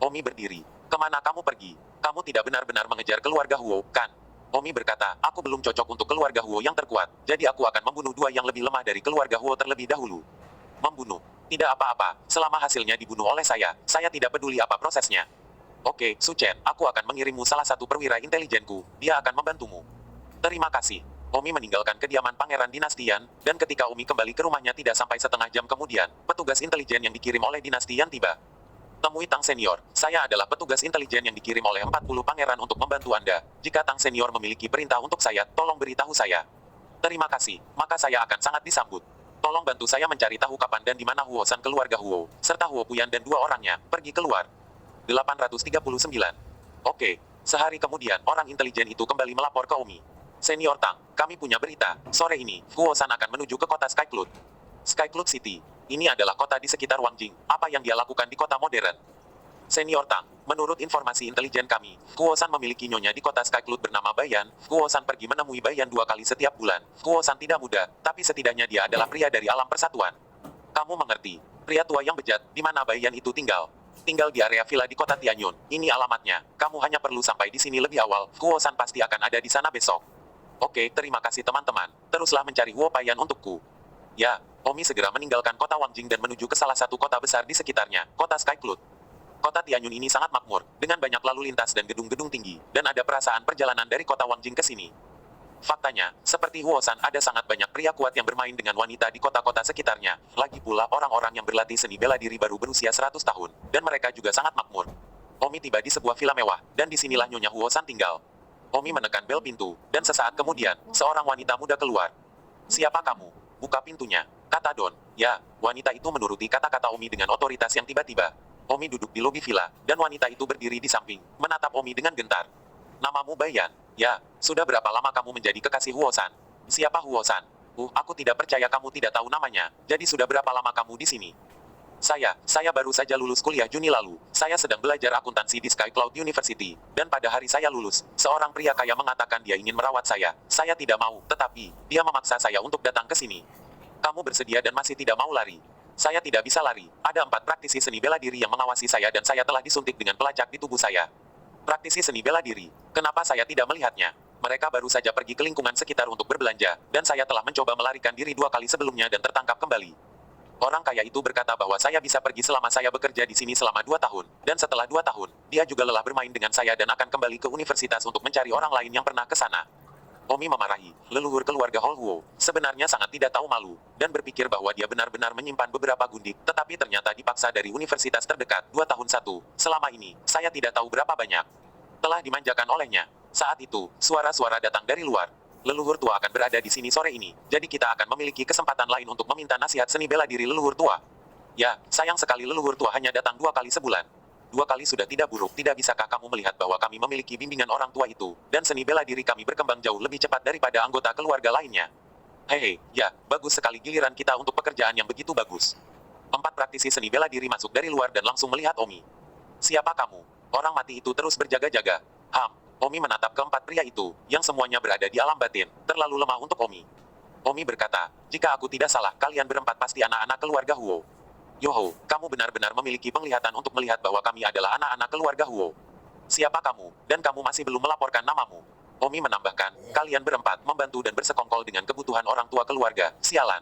Omi berdiri. Kemana kamu pergi? Kamu tidak benar-benar mengejar keluarga Huo, kan? Omi berkata, aku belum cocok untuk keluarga Huo yang terkuat, jadi aku akan membunuh 2 yang lebih lemah dari keluarga Huo terlebih dahulu. Membunuh? Tidak apa-apa, selama hasilnya dibunuh oleh saya tidak peduli apa prosesnya. Oke, Su Chen, aku akan mengirimmu salah satu perwira intelijenku, dia akan membantumu. Terima kasih. Omi meninggalkan kediaman Pangeran Dinasti Yan, dan ketika Omi kembali ke rumahnya tidak sampai setengah jam kemudian, petugas intelijen yang dikirim oleh Dinasti Yan tiba. Temui Tang Senior, saya adalah petugas intelijen yang dikirim oleh 40 pangeran untuk membantu Anda. Jika Tang Senior memiliki perintah untuk saya, tolong beritahu saya. Terima kasih, maka saya akan sangat disambut. Tolong bantu saya mencari tahu kapan dan di mana Huo San keluarga Huo, serta Huo Puyan dan 2 orangnya, pergi keluar. 839. Oke, sehari kemudian orang intelijen itu kembali melapor ke Omi. Senior Tang, kami punya berita. Sore ini, Huo San akan menuju ke kota Skycloud. Skycloud City. Ini adalah kota di sekitar Wangjing. Apa yang dia lakukan di kota modern? Senior Tang, menurut informasi intelijen kami, Huo San memiliki nyonya di kota Skycloud bernama Bayan. Huo San pergi menemui Bayan 2 kali setiap bulan. Huo San tidak muda, tapi setidaknya dia adalah pria dari alam persatuan. Kamu mengerti. Pria tua yang bejat, di mana Bayan itu tinggal. Tinggal di area villa di kota Tianyun. Ini alamatnya. Kamu hanya perlu sampai di sini lebih awal. Huo San pasti akan ada di sana besok. Oke, terima kasih teman-teman. Teruslah mencari Huo Payan untukku. Ya, Omi segera meninggalkan kota Wangjing dan menuju ke salah satu kota besar di sekitarnya, kota Skycloud. Kota Tianyun ini sangat makmur, dengan banyak lalu lintas dan gedung-gedung tinggi, dan ada perasaan perjalanan dari kota Wangjing ke sini. Faktanya, seperti Huo San ada sangat banyak pria kuat yang bermain dengan wanita di kota-kota sekitarnya, lagi pula orang-orang yang berlatih seni bela diri baru berusia 100 tahun, dan mereka juga sangat makmur. Omi tiba di sebuah villa mewah, dan disinilah Nyonya Huo San tinggal. Omi menekan bel pintu, dan sesaat kemudian, seorang wanita muda keluar. Siapa kamu? Buka pintunya, kata Don. Ya, wanita itu menuruti kata-kata Omi dengan otoritas yang tiba-tiba. Omi duduk di lobi villa, dan wanita itu berdiri di samping, menatap Omi dengan gentar. Namamu Bayan? Ya, sudah berapa lama kamu menjadi kekasih Huo-san? Siapa Huo-san? Aku tidak percaya kamu tidak tahu namanya. Jadi sudah berapa lama kamu di sini? Saya baru saja lulus kuliah Juni lalu. Saya sedang belajar akuntansi di Sky Cloud University. Dan pada hari saya lulus, seorang pria kaya mengatakan dia ingin merawat saya. Saya tidak mau, tetapi dia memaksa saya untuk datang ke sini. Kamu bersedia dan masih tidak mau lari. Saya tidak bisa lari. Ada 4 praktisi seni bela diri yang mengawasi saya dan saya telah disuntik dengan pelacak di tubuh saya. Praktisi seni bela diri. Kenapa saya tidak melihatnya? Mereka baru saja pergi ke lingkungan sekitar untuk berbelanja, dan saya telah mencoba melarikan diri 2 kali sebelumnya dan tertangkap kembali. Orang kaya itu berkata bahwa saya bisa pergi selama saya bekerja di sini selama 2 tahun, dan setelah 2 tahun, dia juga lelah bermain dengan saya dan akan kembali ke universitas untuk mencari orang lain yang pernah ke sana. Omi memarahi, leluhur keluarga Holhuo, sebenarnya sangat tidak tahu malu, dan berpikir bahwa dia benar-benar menyimpan beberapa gundik, tetapi ternyata dipaksa dari universitas terdekat, 2 tahun satu. Selama ini, saya tidak tahu berapa banyak. Telah dimanjakan olehnya. Saat itu, suara-suara datang dari luar. Leluhur tua akan berada di sini sore ini, jadi kita akan memiliki kesempatan lain untuk meminta nasihat seni bela diri leluhur tua. Ya, sayang sekali leluhur tua hanya datang 2 kali sebulan. 2 kali sudah tidak buruk, tidak bisakah kamu melihat bahwa kami memiliki bimbingan orang tua itu, dan seni bela diri kami berkembang jauh lebih cepat daripada anggota keluarga lainnya. Hehe, ya, bagus sekali giliran kita untuk pekerjaan yang begitu bagus. 4 praktisi seni bela diri masuk dari luar dan langsung melihat Omi. Siapa kamu? Orang mati itu terus berjaga-jaga. Omi menatap keempat pria itu, yang semuanya berada di alam batin, terlalu lemah untuk Omi. Omi berkata, jika aku tidak salah, kalian berempat pasti anak-anak keluarga Huo. Yoho, kamu benar-benar memiliki penglihatan untuk melihat bahwa kami adalah anak-anak keluarga Huo. Siapa kamu, dan kamu masih belum melaporkan namamu? Omi menambahkan, kalian berempat membantu dan bersekongkol dengan kebutuhan orang tua keluarga, sialan.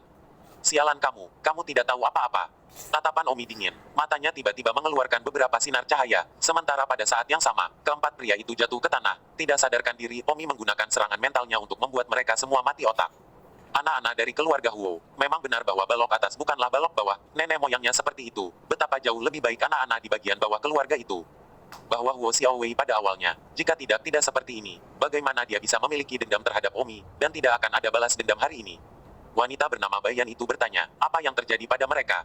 Sialan kamu tidak tahu apa-apa. Tatapan Omi dingin, matanya tiba-tiba mengeluarkan beberapa sinar cahaya, sementara pada saat yang sama, keempat pria itu jatuh ke tanah. Tidak sadarkan diri, Omi menggunakan serangan mentalnya untuk membuat mereka semua mati otak. Anak-anak dari keluarga Huo, memang benar bahwa balok atas bukanlah balok bawah, nenek moyangnya seperti itu. Betapa jauh lebih baik anak-anak di bagian bawah keluarga itu. Bahwa Huo Xiaowei pada awalnya, jika tidak seperti ini, bagaimana dia bisa memiliki dendam terhadap Omi, dan tidak akan ada balas dendam hari ini. Wanita bernama Bayan itu bertanya, apa yang terjadi pada mereka?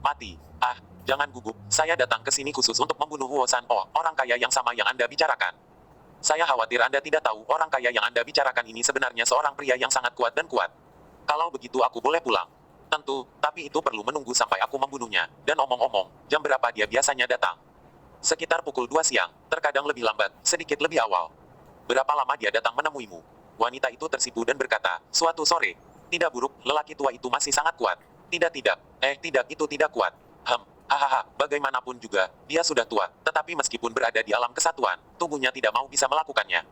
Mati. Jangan gugup, saya datang ke sini khusus untuk membunuh Huo-san. Oh, orang kaya yang sama yang Anda bicarakan. Saya khawatir Anda tidak tahu orang kaya yang Anda bicarakan ini sebenarnya seorang pria yang sangat kuat dan kuat. Kalau begitu aku boleh pulang. Tentu, tapi itu perlu menunggu sampai aku membunuhnya. Dan omong-omong, jam berapa dia biasanya datang? Sekitar pukul 2 siang, terkadang lebih lambat, sedikit lebih awal. Berapa lama dia datang menemuimu? Wanita itu tersipu dan berkata, suatu sore. Tidak buruk, lelaki tua itu masih sangat kuat. Tidak, itu tidak kuat. Bagaimanapun juga, dia sudah tua, tetapi meskipun berada di alam kesatuan, tubuhnya tidak mau bisa melakukannya.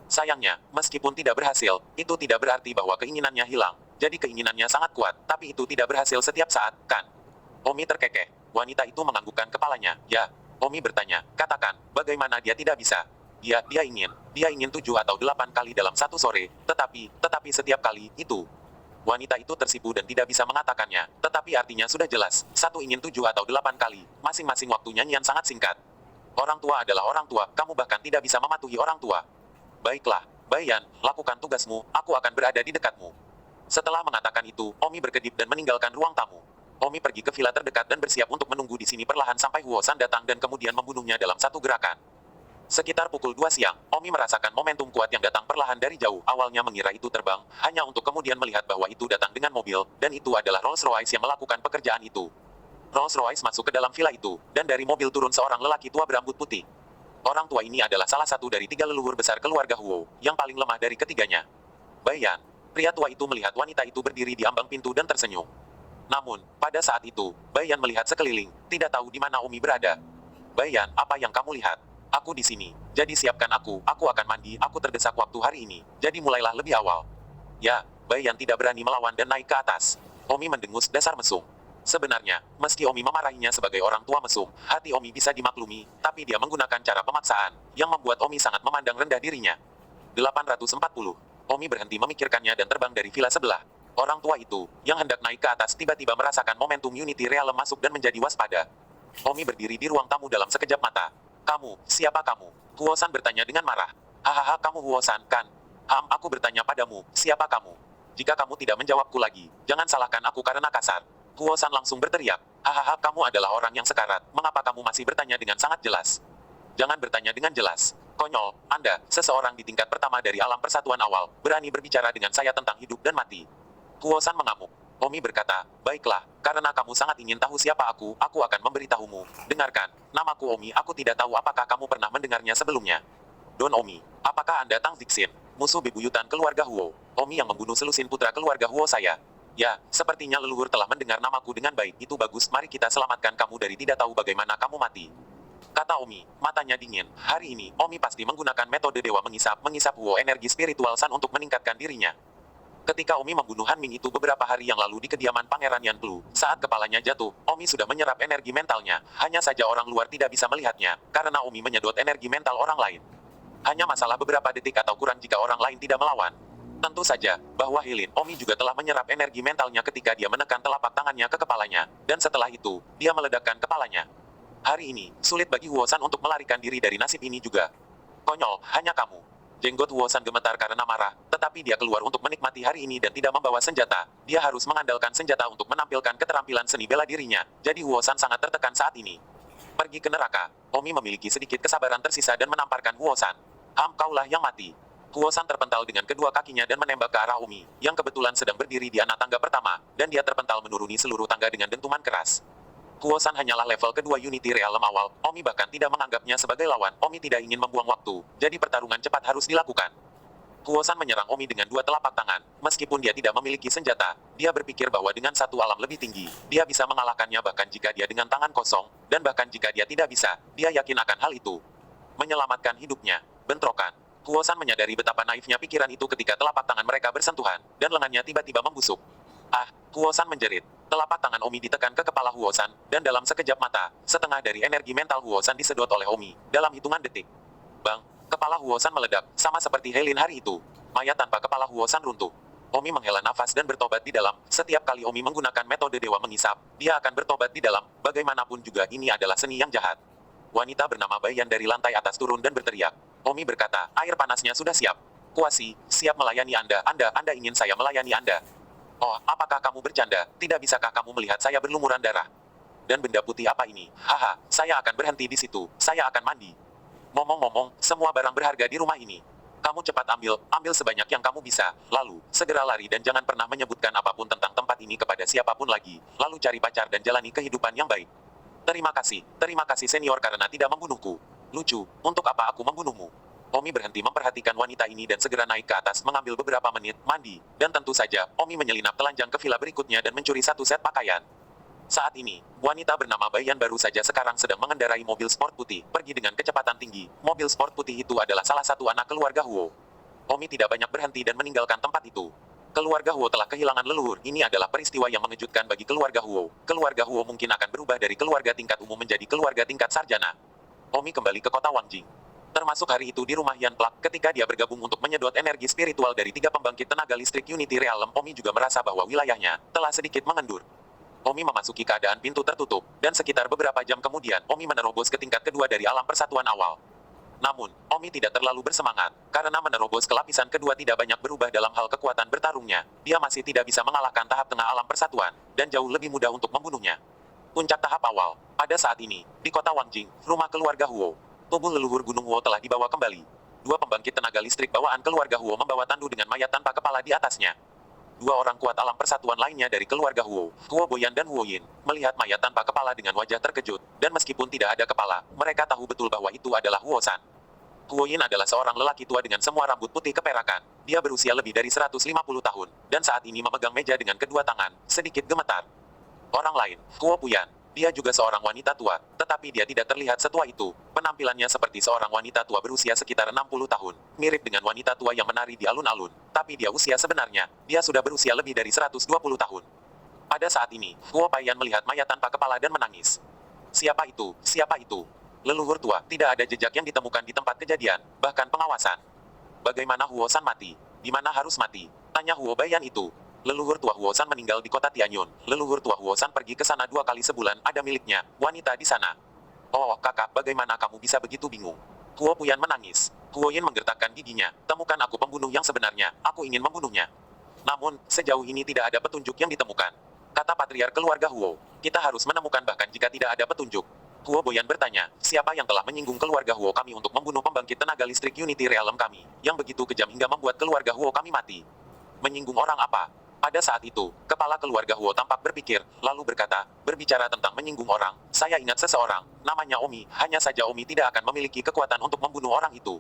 Sayangnya, meskipun tidak berhasil, itu tidak berarti bahwa keinginannya hilang. Jadi keinginannya sangat kuat, tapi itu tidak berhasil setiap saat, kan? Omi terkekeh. Wanita itu menganggukkan kepalanya. Ya, Omi bertanya, katakan, bagaimana dia tidak bisa? Dia ingin 7 atau 8 kali dalam satu sore, tetapi setiap kali, itu. Wanita itu tersipu dan tidak bisa mengatakannya, tetapi artinya sudah jelas, satu ingin 7 atau 8 kali, masing-masing waktu nyanyian sangat singkat. Orang tua adalah orang tua, kamu bahkan tidak bisa mematuhi orang tua. Baiklah, Bayan, lakukan tugasmu, aku akan berada di dekatmu. Setelah mengatakan itu, Omi berkedip dan meninggalkan ruang tamu. Omi pergi ke villa terdekat dan bersiap untuk menunggu di sini perlahan sampai Huo-san datang dan kemudian membunuhnya dalam satu gerakan. Sekitar pukul 2 siang, Omi merasakan momentum kuat yang datang perlahan dari jauh. Awalnya mengira itu terbang, hanya untuk kemudian melihat bahwa itu datang dengan mobil, dan itu adalah Rolls-Royce yang melakukan pekerjaan itu. Rolls-Royce masuk ke dalam villa itu, dan dari mobil turun seorang lelaki tua berambut putih. Orang tua ini adalah salah satu dari 3 leluhur besar keluarga Huo, yang paling lemah dari ketiganya. Bayan, pria tua itu melihat wanita itu berdiri di ambang pintu dan tersenyum. Namun, pada saat itu, Bayan melihat sekeliling, tidak tahu di mana Omi berada. Bayan, apa yang kamu lihat? Aku di sini. Jadi siapkan aku akan mandi, aku terdesak waktu hari ini. Jadi mulailah lebih awal. Ya, Bayan tidak berani melawan dan naik ke atas. Omi mendengus dasar mesum. Sebenarnya, meski Omi memarahinya sebagai orang tua mesum, hati Omi bisa dimaklumi, tapi dia menggunakan cara pemaksaan, yang membuat Omi sangat memandang rendah dirinya. 840. Omi berhenti memikirkannya dan terbang dari villa sebelah. Orang tua itu, yang hendak naik ke atas tiba-tiba merasakan momentum Unity Realm masuk dan menjadi waspada. Omi berdiri di ruang tamu dalam sekejap mata. Siapa kamu? Huo-san bertanya dengan marah. Kamu Huo-san, kan? Aku bertanya padamu, siapa kamu? jika kamu tidak menjawabku lagi, jangan salahkan aku karena kasar. Huo San langsung berteriak, hahaha kamu adalah orang yang sekarat, mengapa kamu masih bertanya dengan sangat jelas? Jangan bertanya dengan jelas. Konyol, Anda, seseorang di tingkat pertama dari alam persatuan awal, berani berbicara dengan saya tentang hidup dan mati. Huo San mengamuk. Omi berkata, baiklah, karena kamu sangat ingin tahu siapa aku akan memberitahumu. Dengarkan, namaku Omi, aku tidak tahu apakah kamu pernah mendengarnya sebelumnya. Don Omi, apakah Anda Tang Zixin, musuh bebuyutan keluarga Huo? Omi yang membunuh selusin putra keluarga Huo saya. Ya, sepertinya leluhur telah mendengar namaku dengan baik. Itu bagus, mari kita selamatkan kamu dari tidak tahu bagaimana kamu mati. Kata Omi, matanya dingin. Hari ini, Omi pasti menggunakan metode dewa mengisap Huo energi spiritual San untuk meningkatkan dirinya. Ketika Omi membunuh Han Ming itu beberapa hari yang lalu di kediaman Pangeran Yan Plu, saat kepalanya jatuh, Omi sudah menyerap energi mentalnya. Hanya saja orang luar tidak bisa melihatnya, karena Omi menyedot energi mental orang lain. Hanya masalah beberapa detik atau kurang jika orang lain tidak melawan. Tentu saja, bahwa Helin, Omi juga telah menyerap energi mentalnya ketika dia menekan telapak tangannya ke kepalanya, dan setelah itu, dia meledakkan kepalanya. Hari ini, sulit bagi Huo San untuk melarikan diri dari nasib ini juga. Konyol, hanya kamu. Jenggot Huo San gemetar karena marah, tetapi dia keluar untuk menikmati hari ini dan tidak membawa senjata. Dia harus mengandalkan senjata untuk menampilkan keterampilan seni bela dirinya, jadi Huo San sangat tertekan saat ini. Pergi ke neraka. Omi memiliki sedikit kesabaran tersisa dan menamparkan Huo San. Kaulah yang mati. Huo San terpental dengan kedua kakinya dan menembak ke arah Omi, yang kebetulan sedang berdiri di anak tangga pertama, dan dia terpental menuruni seluruh tangga dengan dentuman keras. Huo San hanyalah level kedua Unity Realm awal, Omi bahkan tidak menganggapnya sebagai lawan. Omi tidak ingin membuang waktu, jadi pertarungan cepat harus dilakukan. Huo San menyerang Omi dengan dua telapak tangan, meskipun dia tidak memiliki senjata, dia berpikir bahwa dengan satu alam lebih tinggi, dia bisa mengalahkannya bahkan jika dia dengan tangan kosong, dan bahkan jika dia tidak bisa, dia yakin akan hal itu. Menyelamatkan hidupnya. Bentrokan. Huo San menyadari betapa naifnya pikiran itu ketika telapak tangan mereka bersentuhan, dan lengannya tiba-tiba membusuk. Huo San menjerit. Telapak tangan Omi ditekan ke kepala Huo San, dan dalam sekejap mata, setengah dari energi mental Huo San disedot oleh Omi, dalam hitungan detik. Bang! Kepala Huo San meledak, sama seperti Helin hari itu. Mayat tanpa kepala Huo San runtuh. Omi menghela nafas dan bertobat di dalam. Setiap kali Omi menggunakan metode dewa mengisap, dia akan bertobat di dalam. Bagaimanapun juga ini adalah seni yang jahat. Wanita bernama Bayan dari lantai atas turun dan berteriak. Omi berkata, air panasnya sudah siap. Kuasi, siap melayani Anda. Anda ingin saya melayani Anda. Oh, apakah kamu bercanda? Tidak bisakah kamu melihat saya berlumuran darah? Dan benda putih apa ini? Haha, saya akan berhenti di situ. Saya akan mandi. Ngomong-ngomong, semua barang berharga di rumah ini. Kamu cepat ambil sebanyak yang kamu bisa. Lalu, segera lari dan jangan pernah menyebutkan apapun tentang tempat ini kepada siapapun lagi. Lalu cari pacar dan jalani kehidupan yang baik. Terima kasih senior karena tidak membunuhku. Lucu, untuk apa aku membunuhmu? Omi berhenti memperhatikan wanita ini dan segera naik ke atas mengambil beberapa menit, mandi, dan tentu saja, Omi menyelinap telanjang ke villa berikutnya dan mencuri satu set pakaian. Saat ini, wanita bernama Bayan baru saja sekarang sedang mengendarai mobil sport putih, pergi dengan kecepatan tinggi. Mobil sport putih itu adalah salah satu anak keluarga Huo. Omi tidak banyak berhenti dan meninggalkan tempat itu. Keluarga Huo telah kehilangan leluhur. Ini adalah peristiwa yang mengejutkan bagi keluarga Huo. Keluarga Huo mungkin akan berubah dari keluarga tingkat umum menjadi keluarga tingkat sarjana. Omi kembali ke kota Wangjing. Termasuk hari itu di rumah Yan Plak, ketika dia bergabung untuk menyedot energi spiritual dari 3 pembangkit tenaga listrik Unity Realm, Omi juga merasa bahwa wilayahnya telah sedikit mengendur. Omi memasuki keadaan pintu tertutup, dan sekitar beberapa jam kemudian, Omi menerobos ke tingkat kedua dari alam persatuan awal. Namun, Omi tidak terlalu bersemangat, karena menerobos ke lapisan kedua tidak banyak berubah dalam hal kekuatan bertarungnya. Dia masih tidak bisa mengalahkan tahap tengah alam persatuan, dan jauh lebih mudah untuk membunuhnya. Puncak tahap awal. Pada saat ini, di kota Wangjing, rumah keluarga Huo. Tubuh leluhur Gunung Huo telah dibawa kembali. 2 pembangkit tenaga listrik bawaan keluarga Huo membawa tandu dengan mayat tanpa kepala di atasnya. 2 orang kuat alam persatuan lainnya dari keluarga Huo, Huo Boyan dan Huo Yin, melihat mayat tanpa kepala dengan wajah terkejut, dan meskipun tidak ada kepala, mereka tahu betul bahwa itu adalah Huo San. Huo Yin adalah seorang lelaki tua dengan semua rambut putih keperakan. Dia berusia lebih dari 150 tahun, dan saat ini memegang meja dengan kedua tangan, sedikit gemetar. Orang lain, Huo Puyan. Dia juga seorang wanita tua, tetapi dia tidak terlihat setua itu. Penampilannya seperti seorang wanita tua berusia sekitar 60 tahun, mirip dengan wanita tua yang menari di alun-alun. Tapi dia usia sebenarnya, dia sudah berusia lebih dari 120 tahun. Pada saat ini, Huo Paiyan melihat mayat tanpa kepala dan menangis. Siapa itu? Siapa itu? Leluhur tua, tidak ada jejak yang ditemukan di tempat kejadian, bahkan pengawasan. Bagaimana Huo San mati? Di mana harus mati? Tanya Huo Paiyan itu. Leluhur tua Huo San meninggal di kota Tianyun. Leluhur tua Huo San pergi ke sana 2 kali sebulan, ada miliknya, wanita di sana. Oh, kakak, bagaimana kamu bisa begitu bingung? Huo Puyan menangis. Huo Yin menggertakkan giginya. Temukan aku pembunuh yang sebenarnya, aku ingin membunuhnya. Namun, sejauh ini tidak ada petunjuk yang ditemukan. Kata patriark keluarga Huo, kita harus menemukan bahkan jika tidak ada petunjuk. Huo Boyan bertanya, siapa yang telah menyinggung keluarga Huo kami untuk membunuh pembangkit tenaga listrik Unity Realm kami, yang begitu kejam hingga membuat keluarga Huo kami mati? Menyinggung orang apa? Pada saat itu, kepala keluarga Huo tampak berpikir, lalu berkata, berbicara tentang menyinggung orang, saya ingat seseorang, namanya Omi, hanya saja Omi tidak akan memiliki kekuatan untuk membunuh orang itu.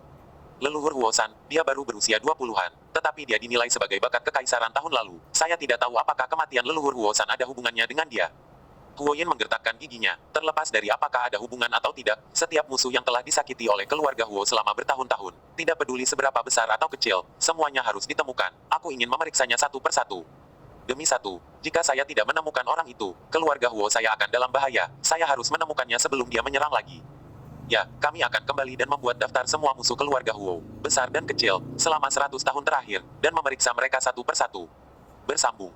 Leluhur Huo-san, dia baru berusia 20-an, tetapi dia dinilai sebagai bakat kekaisaran tahun lalu. Saya tidak tahu apakah kematian leluhur Huo-san ada hubungannya dengan dia. Huo Yin menggertakkan giginya, terlepas dari apakah ada hubungan atau tidak, setiap musuh yang telah disakiti oleh keluarga Huo selama bertahun-tahun, tidak peduli seberapa besar atau kecil, semuanya harus ditemukan. Aku ingin memeriksanya satu persatu. Demi satu, jika saya tidak menemukan orang itu, keluarga Huo saya akan dalam bahaya. Saya harus menemukannya sebelum dia menyerang lagi. Ya, kami akan kembali dan membuat daftar semua musuh keluarga Huo, besar dan kecil, selama 100 tahun terakhir, dan memeriksa mereka satu persatu. Bersambung.